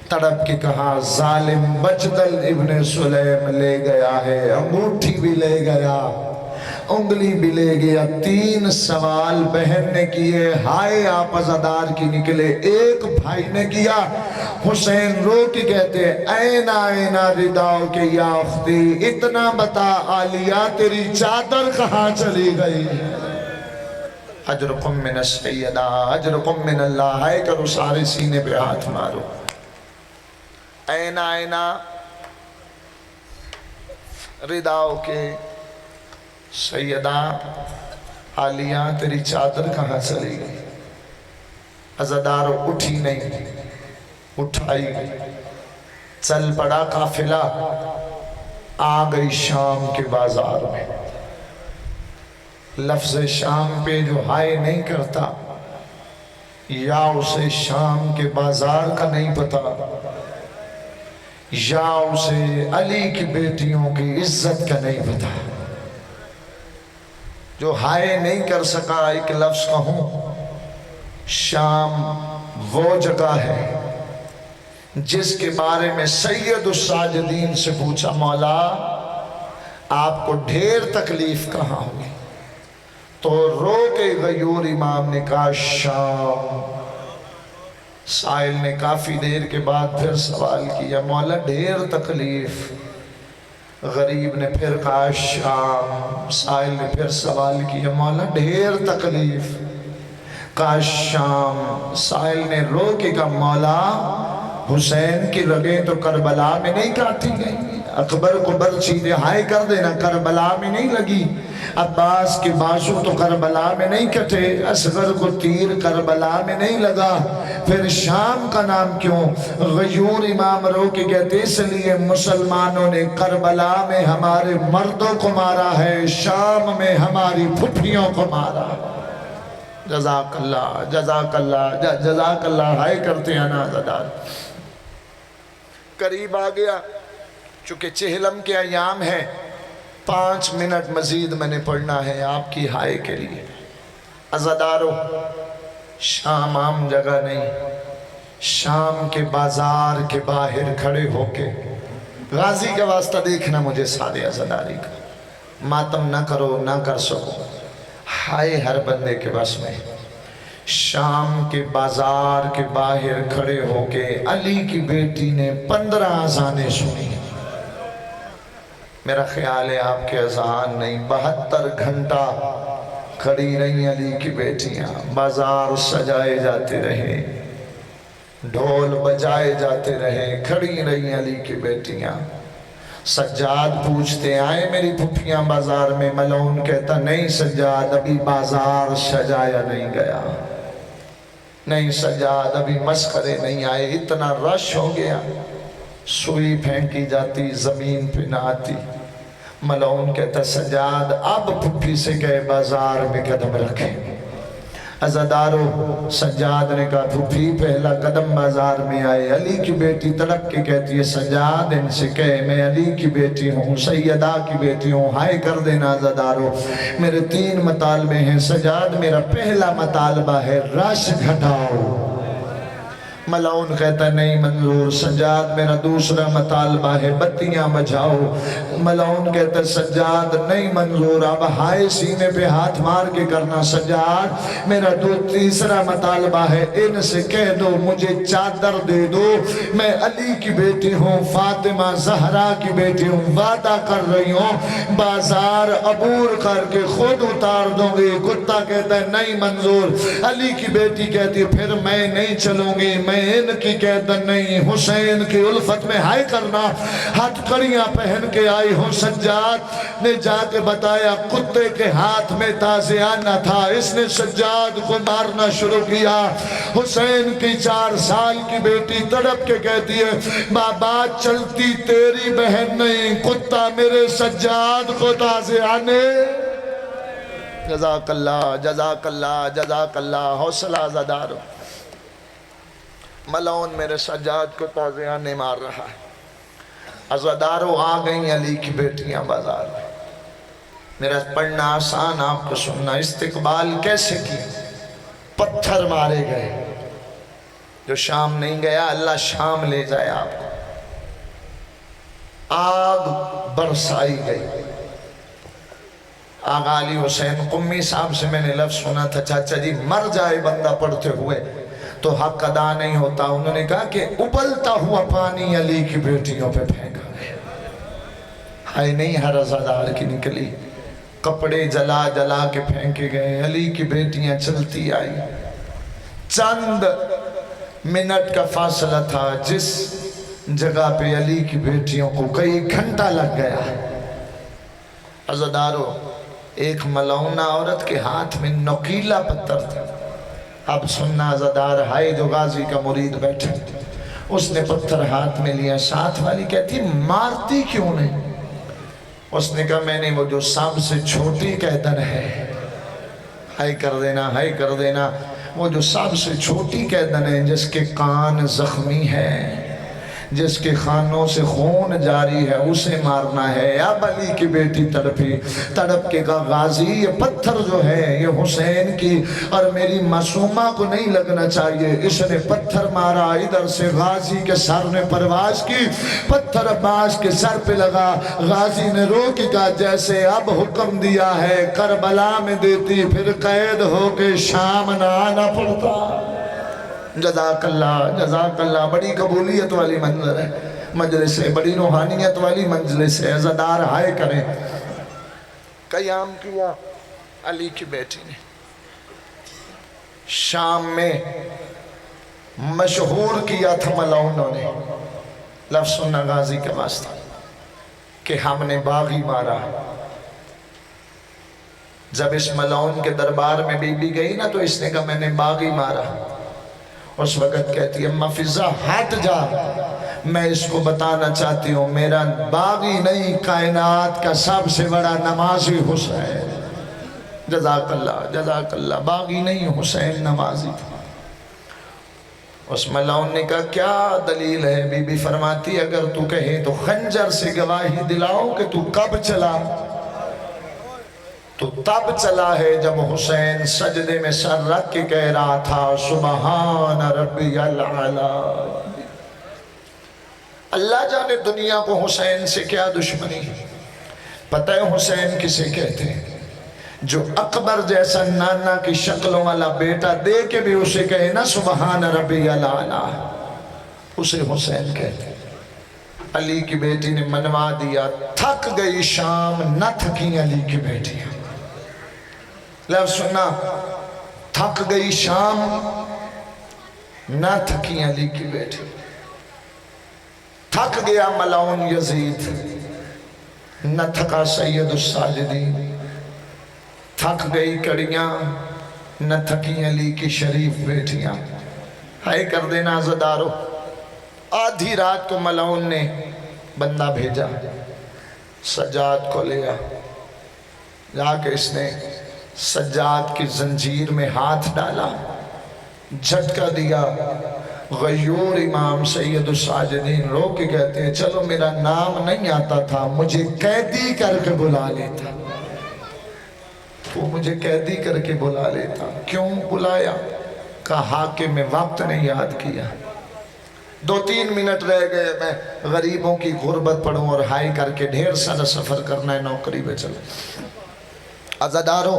تڑپ کے کہا ظالم بجدل ابن سلیم لے گیا ہے، انگوٹھی بھی لے گیا، انگلی بھی لے گیا. 3 سوال بہن نے کیے، ہائے آپ عزادار کی نکلے. ایک بھائی نے کیا، حسین رو کے کہتے اینا اینا رداؤ کے یا اختی، اتنا بتا عالیہ تیری چادر کہاں چلی گئی. اجرکم من السیدہ، اجرکم من اللہ. ہائے کرو سارے سینے پہ ہاتھ مارو. اینا اینا رداؤ کے سیدہ عالیہ تیری چادر کہاں چلی گئی. عزادار اٹھی نہیں، اٹھائی گئی. چل پڑا قافلہ، آ گئی شام کے بازار میں. لفظ شام پہ جو ہائے نہیں کرتا، یا اسے شام کے بازار کا نہیں پتا، یا اسے علی کی بیٹیوں کی عزت کا نہیں پتا. جو ہائے نہیں کر سکا ایک لفظ کہوں، شام وہ جگہ ہے جس کے بارے میں سید الساجدین سے پوچھا، مولا آپ کو ڈھیر تکلیف کہاں ہوئی؟ تو رو کے غیور امام نے کہا شام۔ سائل نے کافی دیر کے بعد پھر سوال کیا، مولا ڈھیر تکلیف؟ غریب نے پھر کہا شام۔ سائل نے پھر سوال کیا، مولا ڈھیر تکلیف؟ کہا شام۔ سائل نے رو کے کہا، مولا حسین کی رگیں تو کربلا میں نہیں کاٹی گئی؟ اکبر کو برچھی رہائی کر دینا، کربلا میں نہیں لگی؟ عباس کے بازو تو کربلا میں نہیں کٹے؟ اصغر کو تیر کربلا میں نہیں لگا؟ پھر شام کا نام کیوں؟ غیور امام رو کے کہتے اس لیے مسلمانوں نے کربلا میں ہمارے مردوں کو مارا ہے، شام میں ہماری پھپھیوں کو مارا۔ جزاک اللہ، جزاک اللہ، جزاک اللہ۔ ہائے کرتے ہیں نازدار۔ قریب آ گیا، چونکہ چہلم کے ایام ہیں، 5 منٹ مزید میں نے پڑھنا ہے آپ کی ہائے کے لیے۔ عزادارو، شام عام جگہ نہیں، شام کے بازار کے باہر کھڑے ہو کے غازی کا واسطہ دیکھنا مجھے سارے عزاداری کا، ماتم نہ کرو نہ کر سکو، ہائے ہر بندے کے بس میں۔ شام کے بازار کے باہر کھڑے ہو کے علی کی بیٹی نے 15 اذانیں سنی۔ میرا خیال ہے آپ کے اذان نہیں، 72 گھنٹہ کھڑی رہی علی کی بیٹیاں، بازار سجائے جاتے رہے، ڈھول بجائے جاتے رہے، کھڑی رہی علی کی بیٹیاں۔ سجاد پوچھتے آئے میری پھپھیاں بازار میں؟ ملعون کہتا نہیں سجاد، ابھی بازار سجایا نہیں گیا، نہیں سجاد ابھی مسخرے نہیں آئے، اتنا رش ہو گیا، سوئی پھینکی جاتی زمین پہ نہ آتی۔ ملعون کہتا سجاد اب پھپھی سے کہے بازار میں قدم رکھے۔ عزادارو، سجاد نے کہا پھپھی پہلا قدم بازار میں آئے۔ علی کی بیٹی تڑپ کے کہتی ہے سجاد ان سے کہے میں علی کی بیٹی ہوں، سیدہ کی بیٹی ہوں، ہائے کر دینا۔ عزادارو، میرے 3 مطالبے ہیں سجاد، میرا پہلا مطالبہ ہے رش گھٹاؤ۔ ملعون کہتا نہیں منظور۔ سجاد میرا دوسرا مطالبہ ہے بتیاں بجھاؤ۔ ملعون کہتا سجاد نہیں منظور، اب ہائے سینے پہ ہاتھ مار کے کرنا۔ سجاد میرا تیسرا مطالبہ ہے ان سے کہہ دو مجھے چادر دے دو، میں علی کی بیٹی ہوں، فاطمہ زہرا کی بیٹی ہوں، وعدہ کر رہی ہوں بازار عبور کر کے خود اتار دوں گی۔ کتا کہتا ہے نہیں منظور۔ علی کی بیٹی کہتی ہے پھر میں نہیں چلوں گی، میں ان کی قیادت نہیں، حسین کی الفت میں ہائے کرنا۔ ہاتھ کڑیاں پہن کے آئی ہوں۔ سجاد نے جا کے بتایا کتے کے ہاتھ میں تازیانہ تھا، اس نے سجاد کو مارنا شروع کیا۔ حسین کی 4 سال کی بیٹی تڑپ کے کہتی ہے بابا چلتی تیری بہن نہیں، کتا میرے سجاد کو تازیانے۔ جزاک اللہ، جزاک اللہ، جزاک اللہ۔ حوصلہ زدارو، ملعون میرے سجاد کو تازیانے مار رہا ہے۔ عزادارو آ گئیں علی کی بیٹیاں بازار میں۔ میرا پڑھنا آسان، آپ کو سننا۔ استقبال کیسے کی؟ پتھر مارے گئے۔ جو شام نہیں گیا اللہ شام لے جائے آپ کو۔ آگ برسائی گئی۔ آغا علی حسین قمی صاحب سے میں نے لفظ سنا تھا چاچا جی مر جائے بندہ پڑھتے ہوئے تو حق ادا نہیں ہوتا، انہوں نے کہا کہ ابلتا ہوا پانی علی کی بیٹیوں پہ پھینکا گیا۔ ہائے نہیں ہر عزادار کی نکلی، کپڑے جلا جلا کے پھینکے گئے۔ علی کی بیٹیاں چلتی آئی۔ چند منٹ کا فاصلہ تھا جس جگہ پہ علی کی بیٹیوں کو کئی گھنٹہ لگ گیا۔ عزادارو، ایک ملعونہ عورت کے ہاتھ میں نوکیلا پتھر تھا۔ اب سننا عزادار، ہائے جو غازی کا مرید بیٹھے، اس نے پتھر ہاتھ میں لیا۔ ساتھ والی کہتی مارتی کیوں نہیں؟ اس نے کہا میں نے وہ جو سب سے چھوٹی قیدن ہے، ہائے کر دینا، ہائے کر دینا، وہ جو سب سے چھوٹی قیدن ہے جس کے کان زخمی ہے، جس کے خانوں سے خون جاری ہے اسے مارنا ہے۔ اب علی کی بیٹی تڑپی، تڑپ کے کہا غازی یہ پتھر جو ہے یہ حسین کی اور میری معصومہ کو نہیں لگنا چاہیے۔ اس نے پتھر مارا، ادھر سے غازی کے سر نے پرواز کی، پتھر عباس کے سر پہ لگا۔ غازی نے رو کے کہا جیسے اب حکم دیا ہے کربلا میں دیتی پھر قید ہو کے شام نہ آنا پڑتا۔ جزاک اللہ، بڑی قبولیت والی منظر ہے، مجلس ہے، بڑی روحانیت والی مجلس ہے، عزادار ہائے کریں۔ قیام کیا علی کی بیٹی نے۔ شام میں مشہور کیا تھا ملعونوں نے، لفظ سننا غازی کے واسطہ، کہ ہم نے باغی مارا۔ جب اس ملعون کے دربار میں بی بی گئی نا تو اس نے کہا میں نے باغی مارا۔ اس وقت کہتی ہے اما فضا ہٹ جا، میں اس کو بتانا چاہتی ہوں میرا باغی نہیں کائنات کا سب سے بڑا نمازی حسین۔ جزاک اللہ، باغی نہیں حسین نمازی تھا۔ اس ملعون نے کہا کیا دلیل ہے؟ بی بی فرماتی اگر تو کہے تو خنجر سے گواہی دلاؤ کہ تو کب چلا؟ تو تب چلا ہے جب حسین سجدے میں سر رکھ کے کہہ رہا تھا سبحان ربی العلا۔ اللہ جانے دنیا کو حسین سے کیا دشمنی ہے۔ پتہ ہے حسین کسے کہتے ہیں؟ جو اکبر جیسا نانا کی شکلوں والا بیٹا دے کے بھی اسے کہے نا سبحان ربی العلا، اسے حسین کہتے ہیں۔ علی کی بیٹی نے منوا دیا، تھک گئی شام نہ تھکی علی کی بیٹیاں۔ لفظ سننا، تھک گئی شام نہ تھکی علی کی بیٹی، تھک گیا ملعون یزید نہ تھکا سید الساجدین، تھک گئی کڑیاں نہ تھکی علی کی شریف بیٹیاں۔ ہائے کر دینا عزادارو، آدھی رات کو ملعون نے بندہ بھیجا، سجاد کو لیا، جا کے اس نے سجاد کی زنجیر میں ہاتھ ڈالا، جھٹکا دیا۔ غیور امام سید الساجدین رو کے کہتے ہیں چلو میرا نام نہیں آتا تھا مجھے قیدی کر کے بلا لیتا، وہ مجھے قیدی کر کے بلا لیتا۔ کیوں بلایا؟ کہا حاکم میں وقت نے یاد کیا، 2-3 منٹ رہ گئے میں غریبوں کی غربت پڑھوں اور ہائی کر کے ڈھیر سارا سفر کرنا ہے، نوکری پہ چلو۔ عزادارو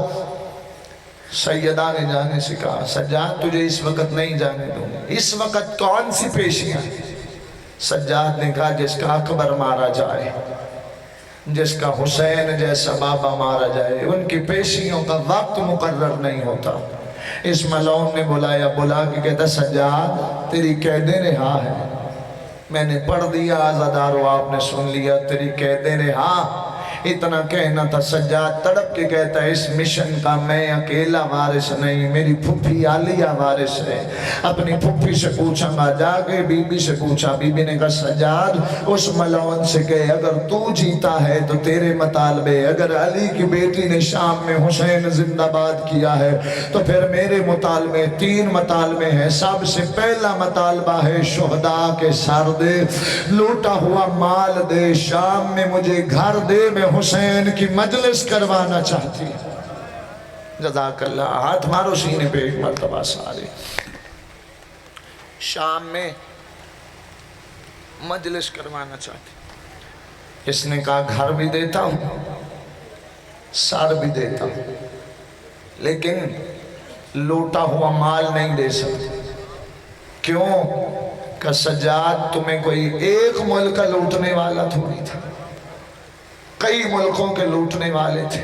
سیدہ نے جانے سے کہا سجاد تجھے اس وقت نہیں جانے دوں، اس وقت کون سی پیشیاں؟ سجاد نے کہا جس کا اکبر مارا جائے، جس کا حسین جیسا بابا مارا جائے، ان کی پیشیوں کا وقت مقرر نہیں ہوتا۔ اس ملعون نے بلایا، بلا کے کہتا سجاد تیری قید رہا ہے۔ میں نے پڑھ دیا عزادارو، آپ نے سن لیا، تیری قید رہا۔ اتنا کہنا تھا، سجاد تڑپ کے کہتا ہے اس مشن کا میں اکیلا وارث نہیں، میری پھپھی عالیہ وارث ہے۔ اپنی پھپھی سے پوچھا گا، جا کے بی بی سے پوچھا، بی بی نے کہا سجاد اس ملعون سے کہے اگر تو جیتا ہے تو تیرے مطالبے، اگر علی کی بیٹی نے شام میں حسین زندہ باد کیا ہے تو پھر میرے مطالبے 3 مطالبے ہیں۔ سب سے پہلا مطالبہ ہے شہداء کے سر دے، لوٹا ہوا مال دے، شام میں مجھے گھر دے، میں حسین کی مجلس کروانا چاہتی۔ جزاک اللہ، ہاتھ مارو سینے پہ ایک مرتبہ سارے۔ شام میں مجلس کروانا چاہتی۔ اس نے کہا گھر بھی دیتا ہوں، سر بھی دیتا ہوں، لیکن لوٹا ہوا مال نہیں دے سکتا۔ کیوں؟ کہ سجاد تمہیں کوئی ایک ملک کا لوٹنے والا تھوڑی تھا، کئی ملکوں کے لوٹنے والے تھے۔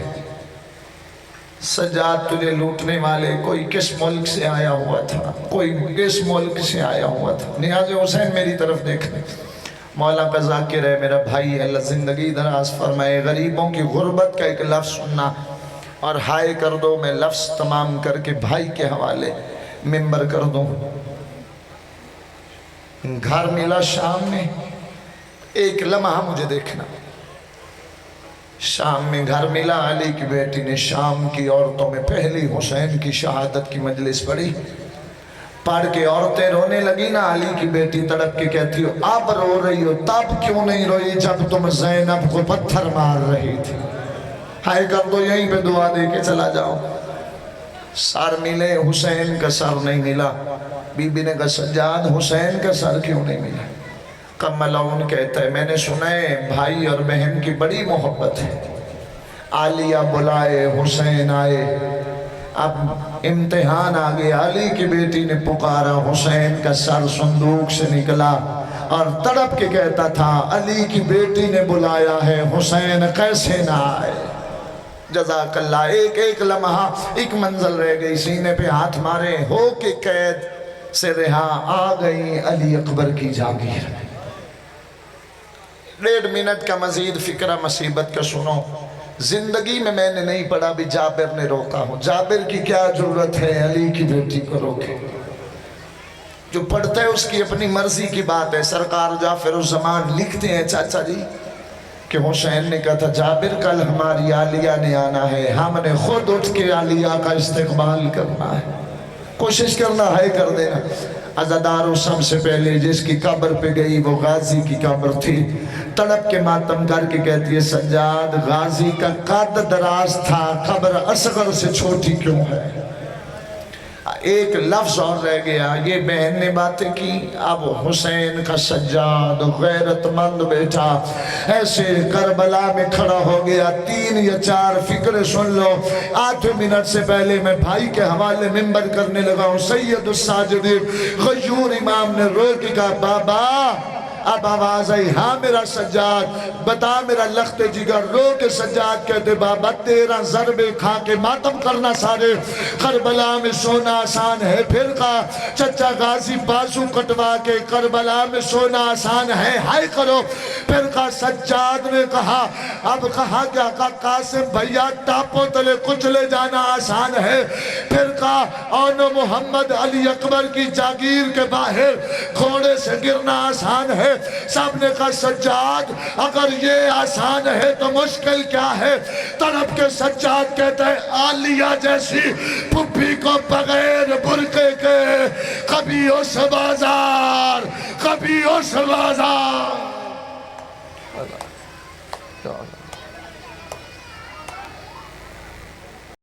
سجاد تجھے لوٹنے والے کوئی کس ملک سے آیا ہوا تھا، کوئی کس ملک سے آیا ہوا تھا۔ نیاز حسین میری طرف دیکھنے، مولا کا ذاکر ہے، میرا بھائی ہے، اللہ زندگی دراز فرمائے۔ غریبوں کی غربت کا ایک لفظ سننا اور ہائے کر دو، میں لفظ تمام کر کے بھائی کے حوالے ممبر کر دوں۔ گھر ملا شام میں، ایک لمحہ مجھے دیکھنا، شام میں گھر ملا، علی کی بیٹی نے شام کی عورتوں میں پہلی حسین کی شہادت کی مجلس پڑھی۔ پڑھ کے عورتیں رونے لگی نا، علی کی بیٹی تڑپ کے کہتی ہو اب رو رہی ہو، تب کیوں نہیں روئی جب تم زینب کو پتھر مار رہی تھی؟ ہائے کر دو یہیں پہ دعا دے کے چلا جاؤ۔ سر ملے، حسین کا سر نہیں ملا۔ بی بی نے کہا سجاد حسین کا سر کیوں نہیں ملا؟ کملاؤن کہتا ہے میں نے سنا ہے بھائی اور بہن کی بڑی محبت ہے، عالیہ بلائے حسین آئے، اب امتحان آگے، علی کی بیٹی نے پکارا، حسین کا سر صندوق سے نکلا اور تڑپ کے کہتا تھا علی کی بیٹی نے بلایا ہے، حسین کیسے نہ آئے؟ جزاک اللہ۔ ایک ایک لمحہ ایک منزل رہ گئی، سینے پہ ہاتھ مارے، ہو کے قید سے رہا، آ گئی علی اکبر کی جاگیر۔ 1.5 منٹ کا مزید فکرہ مصیبت کا سنو۔ زندگی میں نے نہیں پڑھا بھی جابر نے روکا ہو، جابر کی کیا ضرورت ہے علی کی بیٹی کو روکے؟ جو پڑھتا ہے اس کی اپنی مرضی کی بات ہے۔ سرکار جعفر الزمان لکھتے ہیں چاچا جی کہ حسین نے کہا تھا جابر کل ہماری عالیہ نے آنا ہے، ہم نے خود اٹھ کے عالیہ کا استقبال کرنا ہے، کوشش کرنا ہے کر دینا۔ عزادارو سب سے پہلے جس کی قبر پہ گئی وہ غازی کی قبر تھی، تڑپ کے ماتم کر کے کہتی ہے سجاد غازی کا قد دراز تھا، قبر اصغر سے چھوٹی کیوں ہے؟ ایک لفظ اور رہ گیا، یہ بہن نے باتیں کی، اب حسین کا سجاد غیرت مند بیٹا ایسے کربلا میں کھڑا ہو گیا۔ 3 یا 4 فکریں سن لو۔ 8 منٹ سے پہلے میں بھائی کے حوالے منبر کرنے لگا ہوں، سید الساجدین غیور امام نے رو کے کہا بابا، اب آواز آئی ہاں میرا سجاد بتا میرا لخت جگر، رو کے سجاد کہتے بابا 13 ضربے کھا کے ماتم کرنا سارے، کربلا میں سونا آسان ہے۔ پھر کہا چچا غازی بازو کٹوا کے کربلا میں سونا آسان ہے، ہائے کرو۔ پھر کہا سجاد نے کہا اب کہا کیا؟ کہا قاسم بھیا ٹاپوں تلے کچلے جانا آسان ہے۔ پھر کہا اونو محمد علی اکبر کی جاگیر کے باہر گھوڑے سے گرنا آسان ہے۔ سب نے کہا سجاد اگر یہ آسان ہے تو مشکل کیا ہے؟ تڑپ کے سجاد کہتا ہے عالیہ جیسی پھپھی کو بغیر برقعے کے کبھی اس بازار، کبھی اس بازار۔